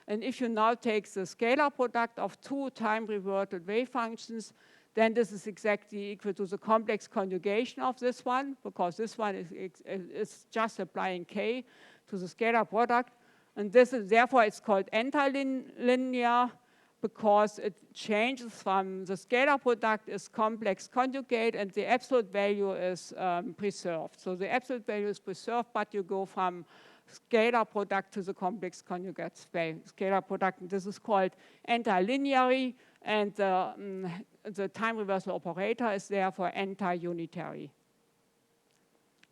And if you now take the scalar product of two time reverted wave functions, then this is exactly equal to the complex conjugation of this one, because this one is just applying k to the scalar product. And this is, therefore, it's called anti-linear, because it changes from the scalar product is complex conjugate and the absolute value is preserved. So the absolute value is preserved, but you go from scalar product to the complex conjugate scalar product. And this is called anti-linear, and the time reversal operator is therefore anti-unitary.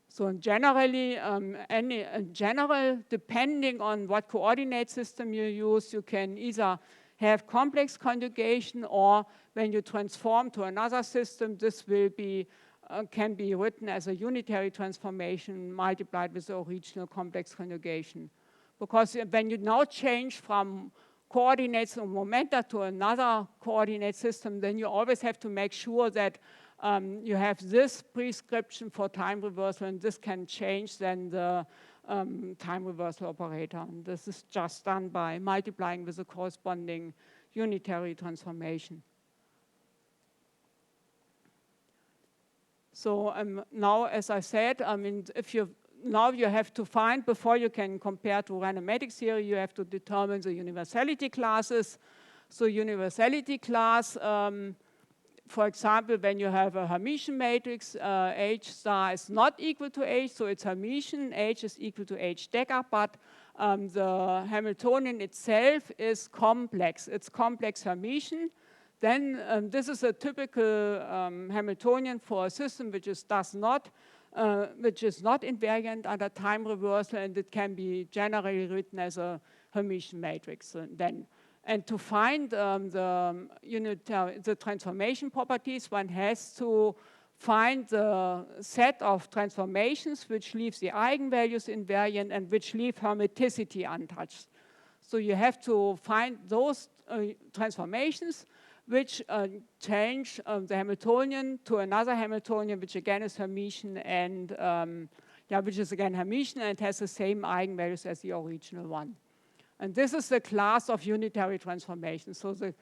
So generally, in general, depending on what coordinate system you use, you can either have complex conjugation, or when you transform to another system, this will be can be written as a unitary transformation multiplied with the original complex conjugation. Because when you now change from coordinates or momenta to another coordinate system, then you always have to make sure that you have this prescription for time reversal, and this can change then the time reversal operator. And this is just done by multiplying with the corresponding unitary transformation. So now, as I said, I mean, now you have to find, before you can compare to random matrix theory, you have to determine the universality classes. So universality class, for example, when you have a Hermitian matrix, H star is not equal to H, so it's Hermitian, H is equal to H deca, but the Hamiltonian itself is complex. It's complex Hermitian. Then this is a typical Hamiltonian for a system which is not invariant under time reversal, and it can be generally written as a Hermitian matrix. And to find the transformation properties, one has to find the set of transformations which leave the eigenvalues invariant and which leave hermiticity untouched. So you have to find those transformations which change the Hamiltonian to another Hamiltonian, which again is Hermitian, and which is again Hermitian and has the same eigenvalues as the original one. And this is the class of unitary transformation. So the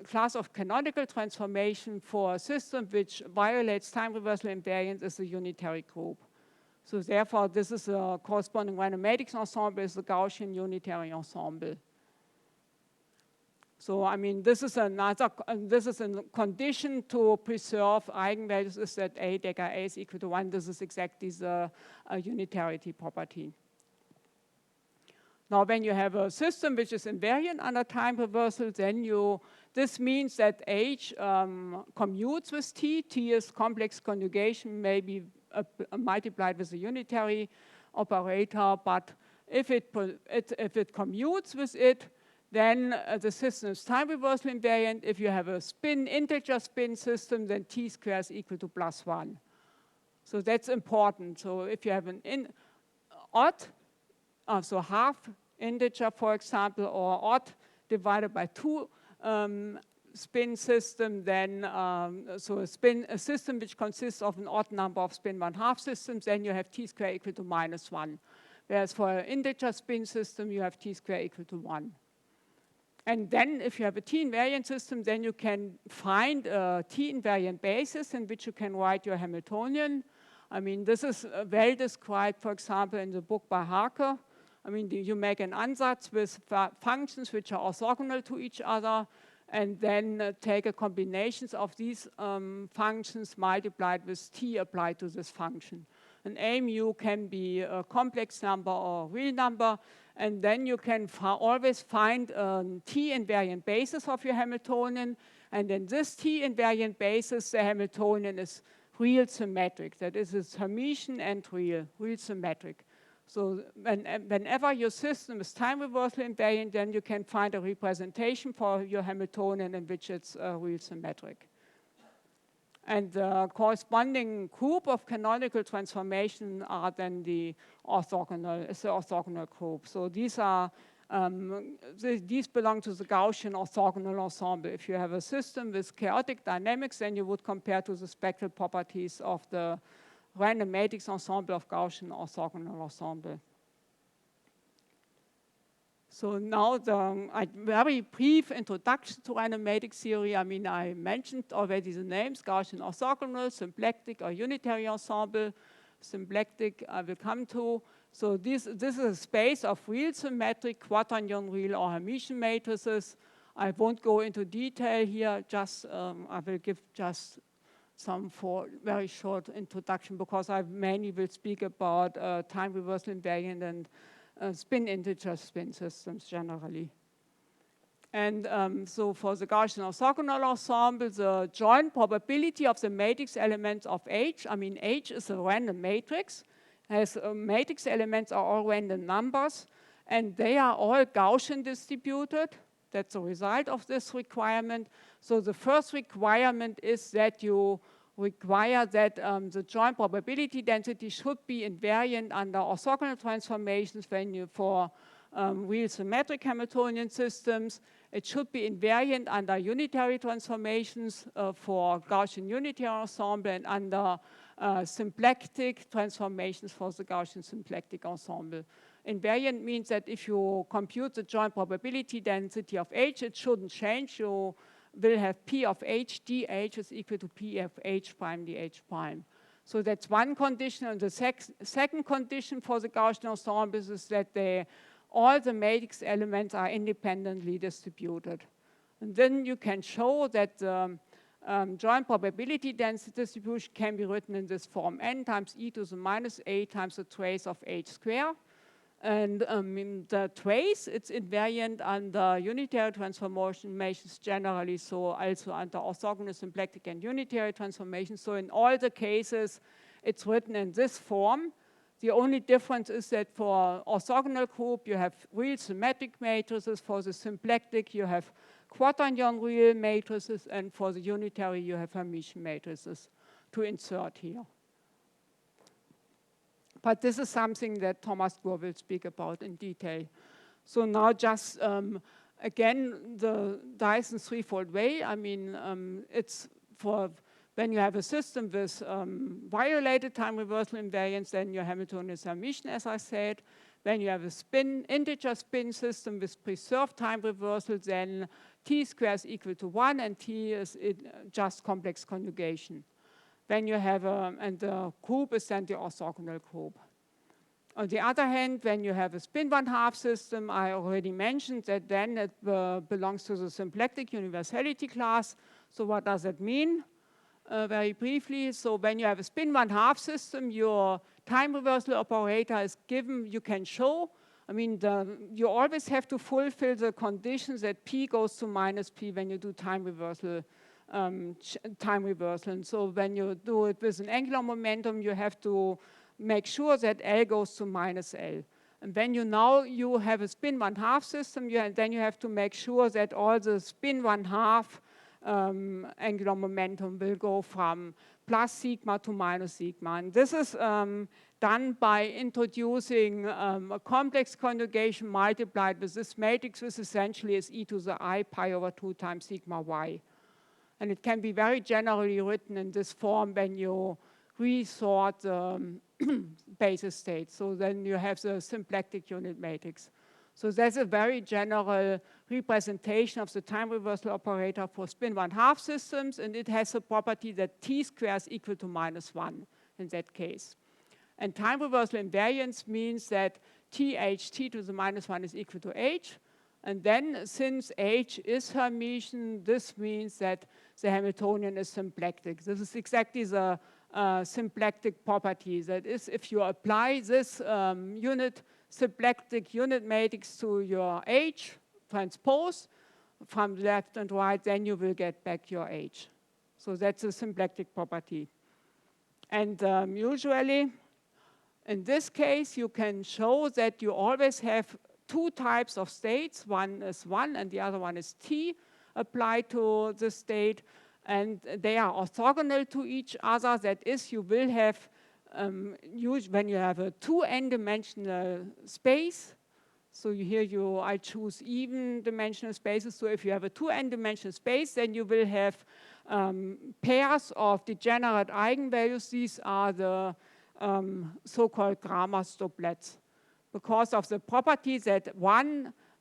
class of canonical transformation for a system which violates time reversal invariance is a unitary group. So therefore, this is a corresponding random matrix ensemble, is the Gaussian unitary ensemble. So I mean, this is a condition to preserve eigenvalues is that A deca A is equal to 1. This is exactly the unitarity property. Now, when you have a system which is invariant under time reversal, then this means that H commutes with T. T is complex conjugation, maybe multiplied with a unitary operator. But if it commutes with it, then the system is time reversal invariant. If you have a integer spin system, then T squared is equal to +1. So that's important. So if you have an odd, so half integer, for example, or odd divided by 2 spin system, then so a system which consists of an odd number of spin 1/2 systems, then you have t squared equal to -1. Whereas for an integer spin system, you have t squared equal to 1. And then if you have a t-invariant system, then you can find a t-invariant basis in which you can write your Hamiltonian. I mean, this is well described, for example, in the book by Harker. I mean, you make an ansatz with functions which are orthogonal to each other, and then take a combinations of these functions multiplied with t applied to this function. An a mu can be a complex number or a real number, and then you can always find a t-invariant basis of your Hamiltonian, and in this t-invariant basis, the Hamiltonian is real symmetric. That is, it's Hermitian and real symmetric. So whenever your system is time reversal invariant, then you can find a representation for your Hamiltonian in which it's real symmetric. And the corresponding group of canonical transformation are then the orthogonal group. So these are these belong to the Gaussian orthogonal ensemble. If you have a system with chaotic dynamics, then you would compare to the spectral properties of the random matrix ensemble of Gaussian orthogonal ensemble. So now a very brief introduction to random matrix theory. I mean, I mentioned already the names, Gaussian orthogonal, symplectic or unitary ensemble. Symplectic I will come to. So this is a space of real symmetric, quaternion real or Hermitian matrices. I won't go into detail here, just I will give just some very short introduction because I mainly will speak about time reversal invariant and spin integer spin systems generally. And so for the Gaussian orthogonal ensemble, the joint probability of the matrix elements of H, I mean H is a random matrix, has matrix elements are all random numbers, and they are all Gaussian distributed. That's a result of this requirement. So the first requirement is that you require that the joint probability density should be invariant under orthogonal transformations for real symmetric Hamiltonian systems. It should be invariant under unitary transformations for Gaussian unitary ensemble and under symplectic transformations for the Gaussian symplectic ensemble. Invariant means that if you compute the joint probability density of H, it shouldn't change. You will have P of H dH is equal to P of H prime dH prime. So that's one condition. And the second condition for the Gaussian ensembles is that all the matrix elements are independently distributed. And then you can show that the joint probability density distribution can be written in this form: n times e to the minus a times the trace of H squared. And in the trace, it's invariant under unitary transformations generally, so also under orthogonal, symplectic, and unitary transformations. So in all the cases, it's written in this form. The only difference is that for orthogonal group, you have real symmetric matrices. For the symplectic, you have quaternion real matrices, and for the unitary, you have Hermitian matrices to insert here. But this is something that Thomas Gore will speak about in detail. So now just, again, the Dyson threefold way. I mean, it's for when you have a system with violated time reversal invariance, then your Hamiltonian is Hermitian, as I said. When you have a integer spin system with preserved time reversal, then t squared is equal to 1, and t is just complex conjugation. When you have and the group is then the orthogonal group. On the other hand, when you have a spin 1/2 system, I already mentioned that then it belongs to the symplectic universality class. So what does that mean? Very briefly, so when you have a spin 1/2 system, your time reversal operator is given, you can show. I mean, you always have to fulfill the conditions that p goes to minus p when you do time reversal. And so when you do it with an angular momentum, you have to make sure that L goes to minus L. And when you have a spin 1/2 system, then you have to make sure that all the spin 1/2 angular momentum will go from plus sigma to minus sigma. And this is done by introducing a complex conjugation multiplied with this matrix, which essentially is e to the I pi over 2 times sigma y. And it can be very generally written in this form when you resort the basis states. So then you have the symplectic unit matrix. So that's a very general representation of the time reversal operator for spin 1/2 systems, and it has a property that t squared is equal to -1 in that case. And time reversal invariance means that t to the -1 is equal to h, and then since h is Hermitian, this means that the Hamiltonian is symplectic. This is exactly the symplectic property. That is, if you apply this symplectic unit matrix to your H transpose from left and right, then you will get back your H. So that's a symplectic property. And usually, in this case, you can show that you always have two types of states. One is 1 and the other one is t applied to the state. And they are orthogonal to each other. That is, you will have, when you have a 2 n-dimensional space, so here I choose even dimensional spaces. So if you have a 2 n-dimensional space, then you will have pairs of degenerate eigenvalues. These are the so-called Kramer's doublets. Because of the property that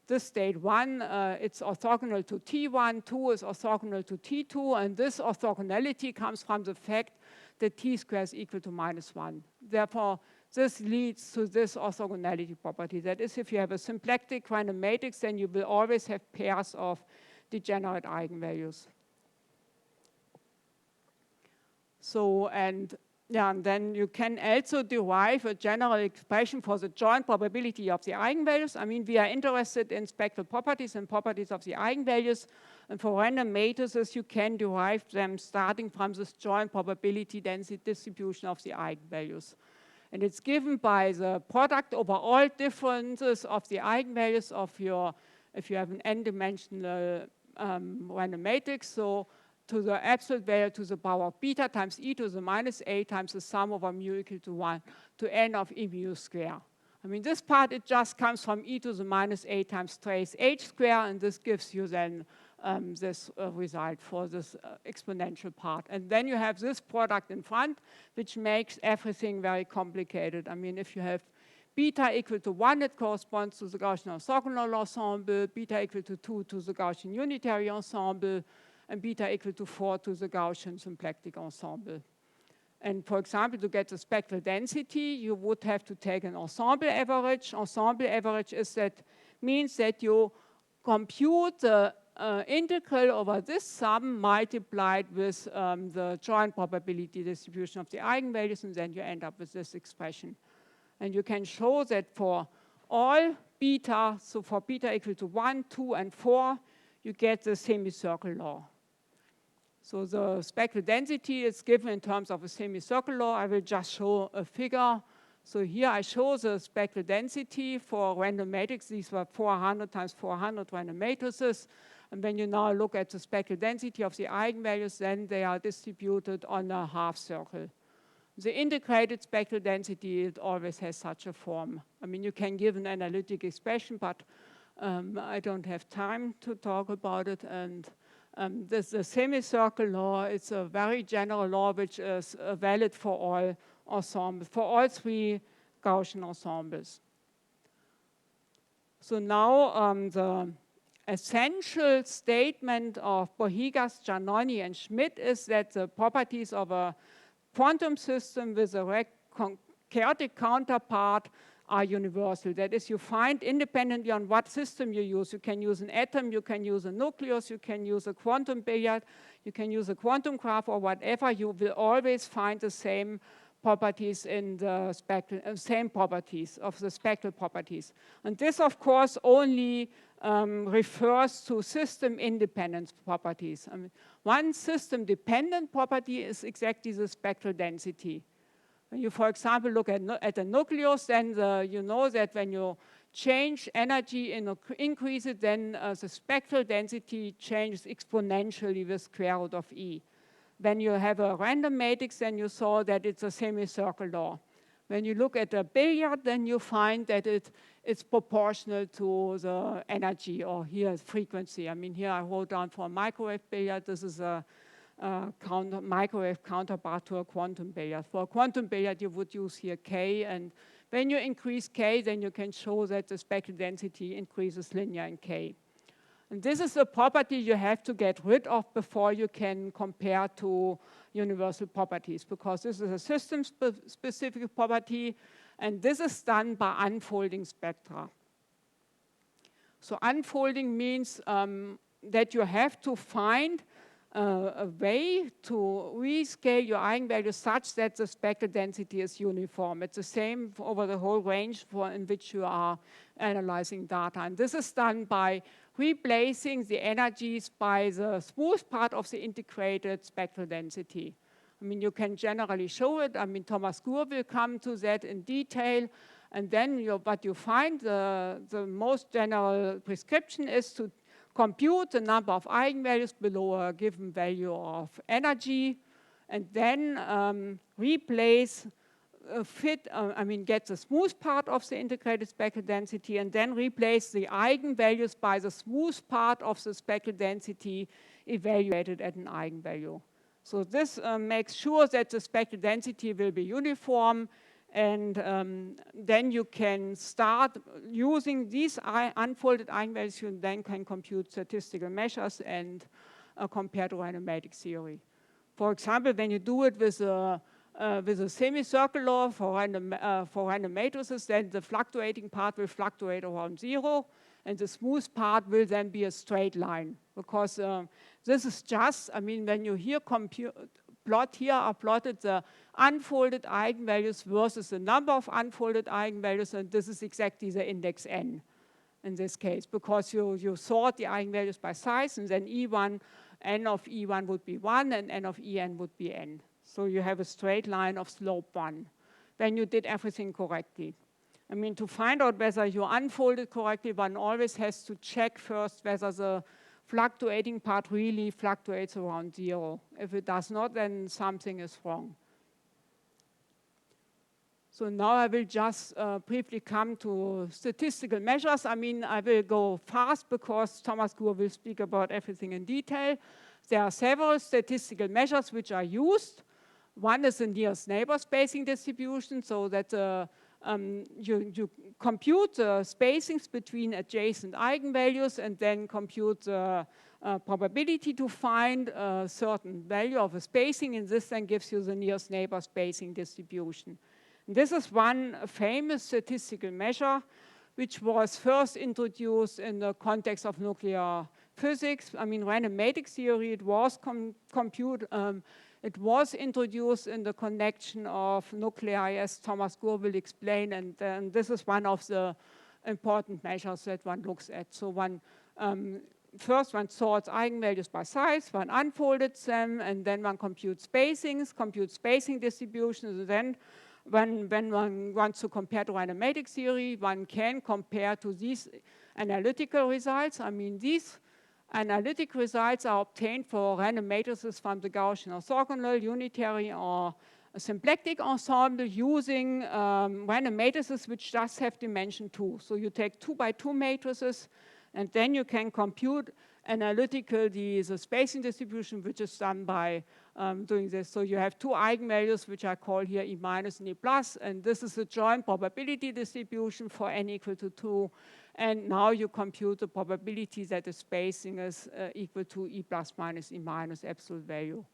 this state 1, it's orthogonal to T1, 2 is orthogonal to T2, and this orthogonality comes from the fact that t squared is equal to -1. Therefore, this leads to this orthogonality property. That is, if you have a symplectic random matrix, then you will always have pairs of degenerate eigenvalues. So, and then you can also derive a general expression for the joint probability of the eigenvalues. I mean, we are interested in spectral properties and properties of the eigenvalues. And for random matrices, you can derive them starting from this joint probability density distribution of the eigenvalues. And it's given by the product over all differences of the eigenvalues of if you have an n-dimensional random matrix. So to the absolute value to the power of beta times e to the -a times the sum over mu equal to 1 to n of e mu square. I mean, this part, it just comes from e to the -a times trace h square, and this gives you then this result for this exponential part. And then you have this product in front, which makes everything very complicated. I mean, if you have beta equal to 1, it corresponds to the Gaussian orthogonal ensemble, beta equal to 2 to the Gaussian unitary ensemble, and beta equal to 4 to the Gaussian symplectic ensemble. And for example, to get the spectral density, you would have to take an ensemble average. Ensemble average means that you compute the integral over this sum multiplied with the joint probability distribution of the eigenvalues, and then you end up with this expression. And you can show that for all beta, so for beta equal to 1, 2, and 4, you get the semicircle law. So the spectral density is given in terms of a semicircle law. I will just show a figure. So here I show the spectral density for random matrix. These were 400 times 400 random matrices. And when you now look at the spectral density of the eigenvalues, then they are distributed on a half circle. The integrated spectral density, it always has such a form. I mean, you can give an analytic expression, but I don't have time to talk about it. And the semicircle law, it's a very general law which is valid for all ensembles, for all 3 Gaussian ensembles. So now the essential statement of Bohigas, Giannoni, and Schmidt is that the properties of a quantum system with a chaotic counterpart are universal. That is, you find independently on what system you use. You can use an atom, you can use a nucleus, you can use a quantum billiard, you can use a quantum graph or whatever. You will always find the same properties in the spectral, same properties of the spectral properties. And this, of course, only refers to system independent properties. I mean, one system dependent property is exactly the spectral density. When you, for example, look at the nucleus, then you know that when you change energy and increase it, then the spectral density changes exponentially with square root of E. when you have a random matrix, then you saw that it's a semicircular. When you look at a billiard, then you find that it's proportional to the energy, or here frequency. I mean, here I wrote down for a microwave billiard. This is a microwave counterpart to a quantum billiard. For a quantum billiard, you would use here K, and when you increase K, then you can show that the spectral density increases linear in K. And this is a property you have to get rid of before you can compare to universal properties, because this is a system-specific property, and this is done by unfolding spectra. So unfolding means that you have to find a way to rescale your eigenvalues such that the spectral density is uniform. It's the same over the whole range in which you are analyzing data. And this is done by replacing the energies by the smooth part of the integrated spectral density. I mean, you can generally show it. I mean, Thomas Gur will come to that in detail. And then what you find, the most general prescription is to compute the number of eigenvalues below a given value of energy, and then replace, get the smooth part of the integrated spectral density, and then replace the eigenvalues by the smooth part of the spectral density evaluated at an eigenvalue. So this makes sure that the spectral density will be uniform, and then you can start using these unfolded eigenvalues. You then can compute statistical measures and compare to random matrix theory. For example, when you do it with a semicircular for random matrices, then the fluctuating part will fluctuate around 0, and the smooth part will then be a straight line. Because this is just, I mean, when you here plot here are plotted the unfolded eigenvalues versus the number of unfolded eigenvalues, and this is exactly the index n in this case, because you sort the eigenvalues by size, and then E1, n of E1 would be 1, and n of En would be n. So you have a straight line of slope 1, when you did everything correctly. I mean, to find out whether you unfolded correctly, one always has to check first whether the fluctuating part really fluctuates around 0. If it does not, then something is wrong. So now I will just briefly come to statistical measures. I mean, I will go fast because Thomas Gur will speak about everything in detail. There are several statistical measures which are used. One is the nearest neighbor spacing distribution, so that you compute the spacings between adjacent eigenvalues and then compute the probability to find a certain value of a spacing, and this then gives you the nearest neighbor spacing distribution. And this is one famous statistical measure which was first introduced in the context of nuclear physics. I mean, random matrix theory, it was it was introduced in the connection of nuclei, as Thomas Gur will explain, and this is one of the important measures that one looks at. So first one sorts eigenvalues by size, one unfolded them, and then one computes spacings, computes spacing distributions, and then when one wants to compare to random matrix theory, one can compare to these analytical results. I mean, these analytic results are obtained for random matrices from the Gaussian orthogonal, unitary, or symplectic ensemble using random matrices which just have dimension 2. So you take 2 by 2 matrices, and then you can compute analytically the spacing distribution, which is done by doing this. So you have 2 eigenvalues, which I call here E minus and E plus, and this is a joint probability distribution for n equal to 2. And now you compute the probability that the spacing is equal to E plus minus E minus absolute value.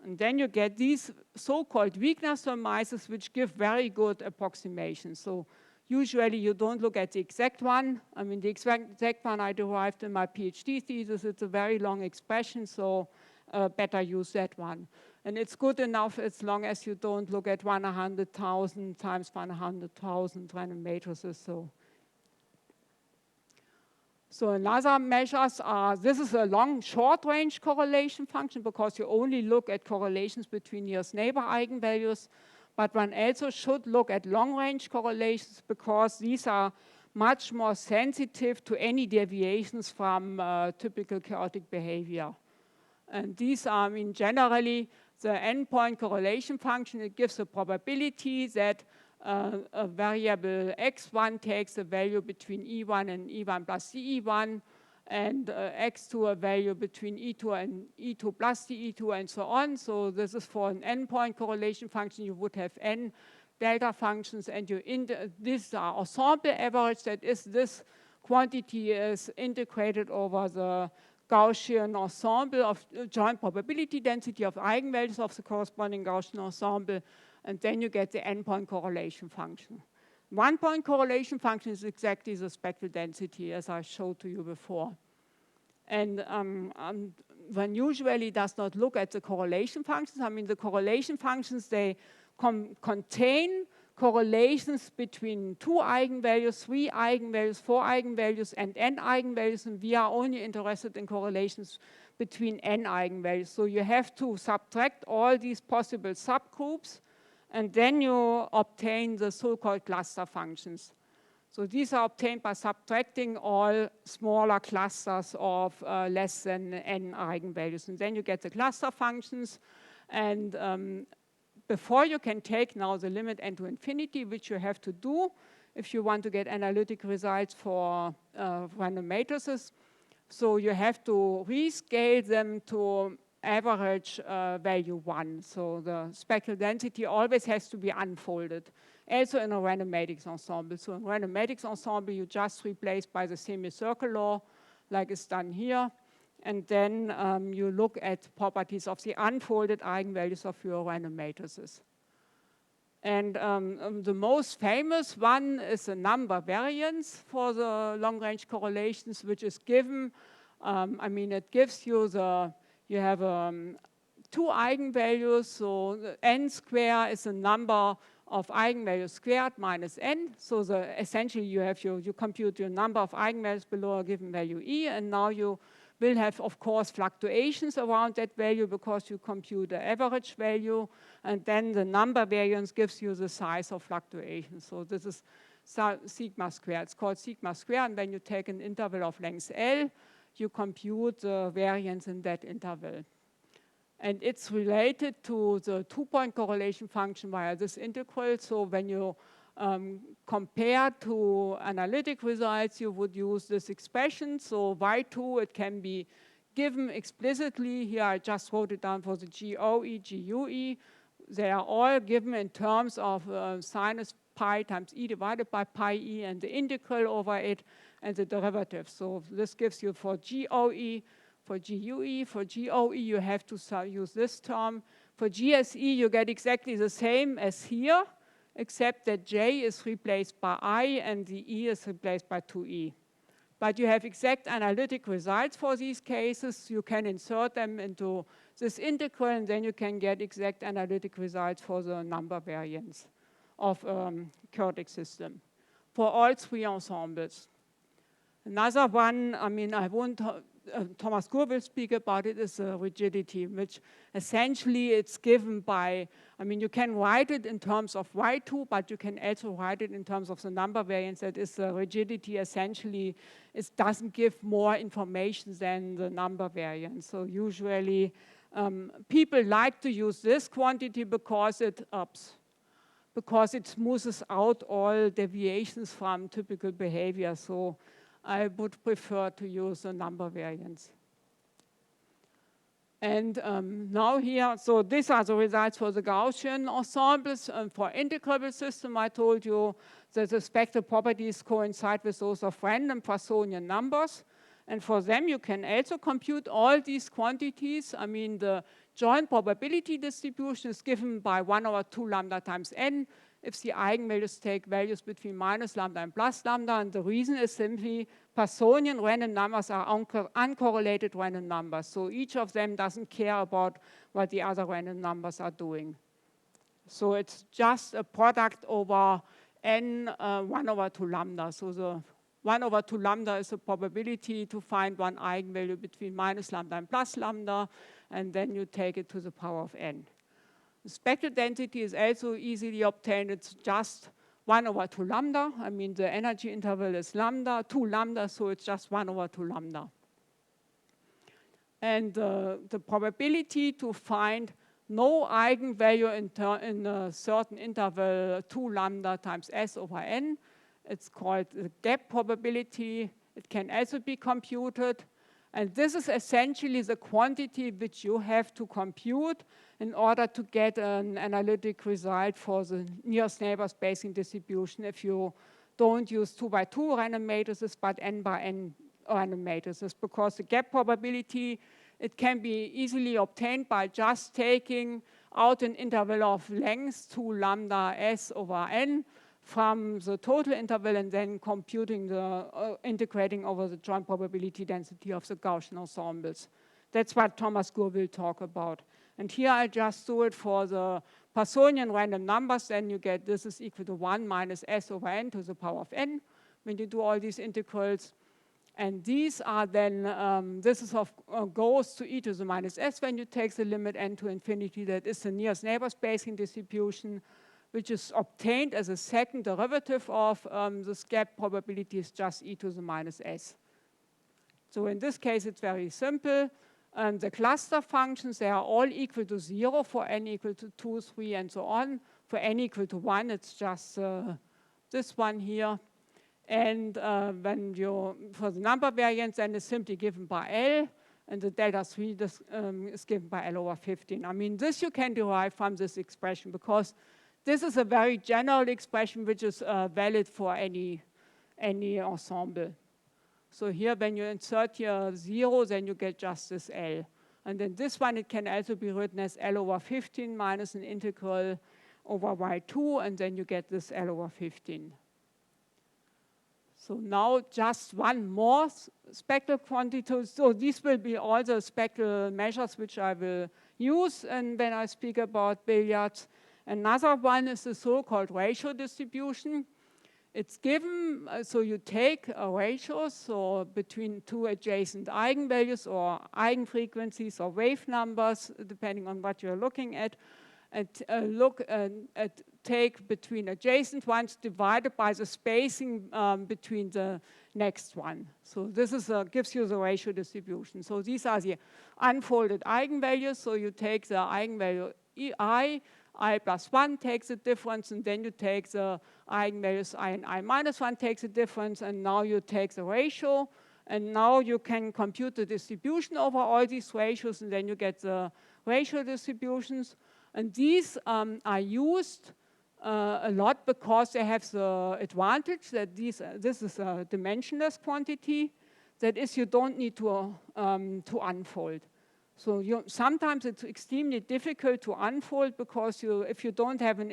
And then you get these so-called Wigner surmises, which give very good approximations. So usually you don't look at the exact one. I mean, the exact one I derived in my PhD thesis. It's a very long expression, so better use that one. And it's good enough as long as you don't look at 100,000 times 100,000 random matrices. So another measures are, this is a long short-range correlation function because you only look at correlations between nearest neighbor eigenvalues, but one also should look at long-range correlations because these are much more sensitive to any deviations from typical chaotic behavior. And these are, I mean, generally the endpoint correlation function. It gives a probability that a variable x1 takes a value between e1 and e1 plus ce1, and x2 a value between e2 and e2 plus ce2, and so on. So this is for an endpoint correlation function. You would have n delta functions, and these are ensemble average. That is, this quantity is integrated over the Gaussian ensemble of joint probability density of eigenvalues of the corresponding Gaussian ensemble, and then you get the endpoint correlation function. One-point correlation function is exactly the spectral density, as I showed to you before. And one usually does not look at the correlation functions. I mean, the correlation functions, they contain correlations between 2 eigenvalues, 3 eigenvalues, 4 eigenvalues, and n eigenvalues, and we are only interested in correlations between n eigenvalues. So you have to subtract all these possible subgroups, and then you obtain the so-called cluster functions. So these are obtained by subtracting all smaller clusters of less than n eigenvalues, and then you get the cluster functions. And before you can take now the limit n to infinity, which you have to do if you want to get analytic results for random matrices. So you have to rescale them to average value 1. So the spectral density always has to be unfolded, also in a random matrix ensemble. So in random matrix ensemble, you just replace by the semicircle law, like it's done here. And then you look at properties of the unfolded eigenvalues of your random matrices. And the most famous one is the number variance for the long-range correlations, which is given. I mean, it gives you you have 2 eigenvalues, so the n squared is the number of eigenvalues squared minus n. So essentially you compute your number of eigenvalues below a given value e, and now you will have, of course, fluctuations around that value because you compute the average value, and then the number variance gives you the size of fluctuations. So this is sigma squared. It's called sigma squared, and when you take an interval of length L, you compute the variance in that interval. And it's related to the 2-point correlation function via this integral. So when you compare to analytic results, you would use this expression. So y2, it can be given explicitly. Here I just wrote it down for the GOE, GUE. They are all given in terms of sinus pi times e divided by pi e, and the integral over it, and the derivative. So this gives you for GOE, for GUE, for GOE, you have to use this term. For GSE, you get exactly the same as here, except that J is replaced by I and the E is replaced by 2E. But you have exact analytic results for these cases. You can insert them into this integral, and then you can get exact analytic results for the number variance of chaotic system for all 3 ensembles. Another one, I mean, I won't, Thomas Gur will speak about it, is rigidity, which essentially it's given by, I mean, you can write it in terms of y2, but you can also write it in terms of the number variance. That is, the rigidity essentially doesn't give more information than the number variance. So usually people like to use this quantity because it smoothes out all deviations from typical behavior. So I would prefer to use a number variance. And now here, so these are the results for the Gaussian ensembles. For integrable system, I told you that the spectral properties coincide with those of random Poissonian numbers. And for them, you can also compute all these quantities. I mean, the joint probability distribution is given by 1/2 lambda times n if the eigenvalues take values between minus lambda and plus lambda. And the reason is simply Poissonian random numbers are uncorrelated random numbers. So each of them doesn't care about what the other random numbers are doing. So it's just a product over n 1/2 lambda. So the 1/2 lambda is the probability to find one eigenvalue between minus lambda and plus lambda, and then you take it to the power of n. The spectral density is also easily obtained. It's just 1/2 lambda. I mean, the energy interval is lambda, 2 lambda, so it's just 1/2 lambda. And the probability to find no eigenvalue in a certain interval 2 lambda times S over n, it's called the gap probability. It can also be computed. And this is essentially the quantity which you have to compute in order to get an analytic result for the nearest neighbor spacing distribution if you don't use 2 by 2 random matrices, but n by n random matrices, because the gap probability, it can be easily obtained by just taking out an interval of length 2 lambda S over n from the total interval and then computing the, integrating over the joint probability density of the Gaussian ensembles. That's what Thomas Gur will talk about. And here I just do it for the Parsonian random numbers, then you get this is equal to 1 minus S over n to the power of n when you do all these integrals. And these are then, this is goes to e to the minus s when you take the limit n to infinity. That is the nearest neighbor spacing distribution, which is obtained as a second derivative of this gap probability is just e to the minus s. So in this case, it's very simple. The cluster functions, they are all equal to 0 for n equal to 2, 3, and so on. For n equal to 1, it's just this one here. And when you, for the number variance, then it's simply given by L, and the delta 3 this, is given by L over 15. I mean, this you can derive from this expression, because this is a very general expression which is valid for any ensemble. So here, when you insert your 0, then you get just this L. And then this one, it can also be written as L over 15 minus an integral over y2, and then you get this L over 15. So now just one more spectral quantity. So these will be all the spectral measures which I will use and when I speak about billiards. Another one is the so-called ratio distribution. It's given, so you take a ratio, so between two adjacent eigenvalues or eigenfrequencies or wave numbers, depending on what you're looking at, and take between adjacent ones divided by the spacing between the next one. So this is gives you the ratio distribution. So these are the unfolded eigenvalues. So you take the eigenvalue I plus 1 takes the difference, and then you take the eigenvalues I and I minus 1 takes the difference, and now you take the ratio, and now you can compute the distribution over all these ratios, and then you get the ratio distributions. And these are used a lot because they have the advantage that this is a dimensionless quantity. That is, you don't need to unfold. So sometimes it's extremely difficult to unfold because if you don't have an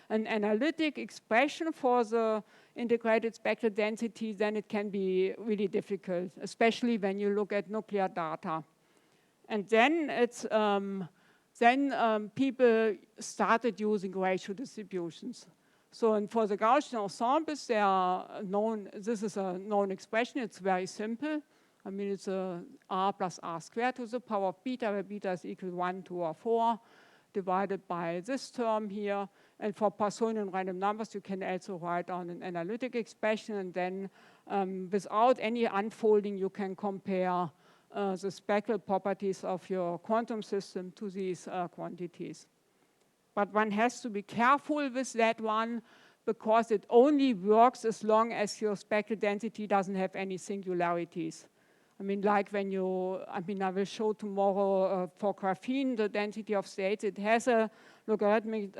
analytic expression for the integrated spectral density, then it can be really difficult, especially when you look at nuclear data. And then it's people started using ratio distributions. So and for the Gaussian ensembles, they are known. This is a known expression. It's very simple. I mean, it's a r plus r squared to the power of beta, where beta is equal to 1, 2, or 4, divided by this term here. And for Parsonian random numbers, you can also write down an analytic expression, and then without any unfolding, you can compare the spectral properties of your quantum system to these quantities. But one has to be careful with that one, because it only works as long as your spectral density doesn't have any singularities. I mean, like when I will show tomorrow for graphene, the density of states, it has a logarithmic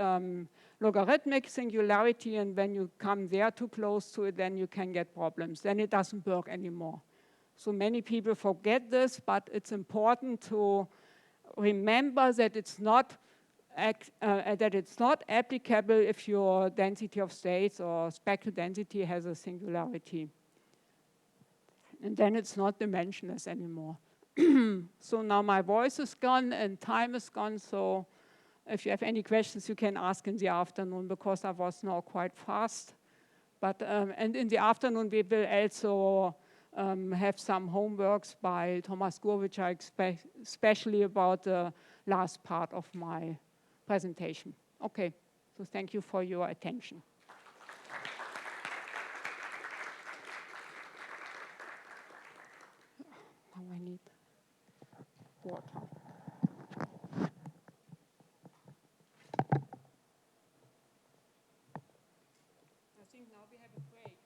singularity, and when you come there too close to it, then you can get problems. Then it doesn't work anymore. So many people forget this, but it's important to remember that it's not applicable if your density of states or spectral density has a singularity. And then it's not dimensionless anymore. So now my voice is gone and time is gone, so if you have any questions, you can ask in the afternoon, because I was now quite fast. But, and in the afternoon, we will also have some homeworks by Thomas Gur, which I expect, especially about the last part of my presentation. Okay, so thank you for your attention. Now I need. water. I think now we have a break.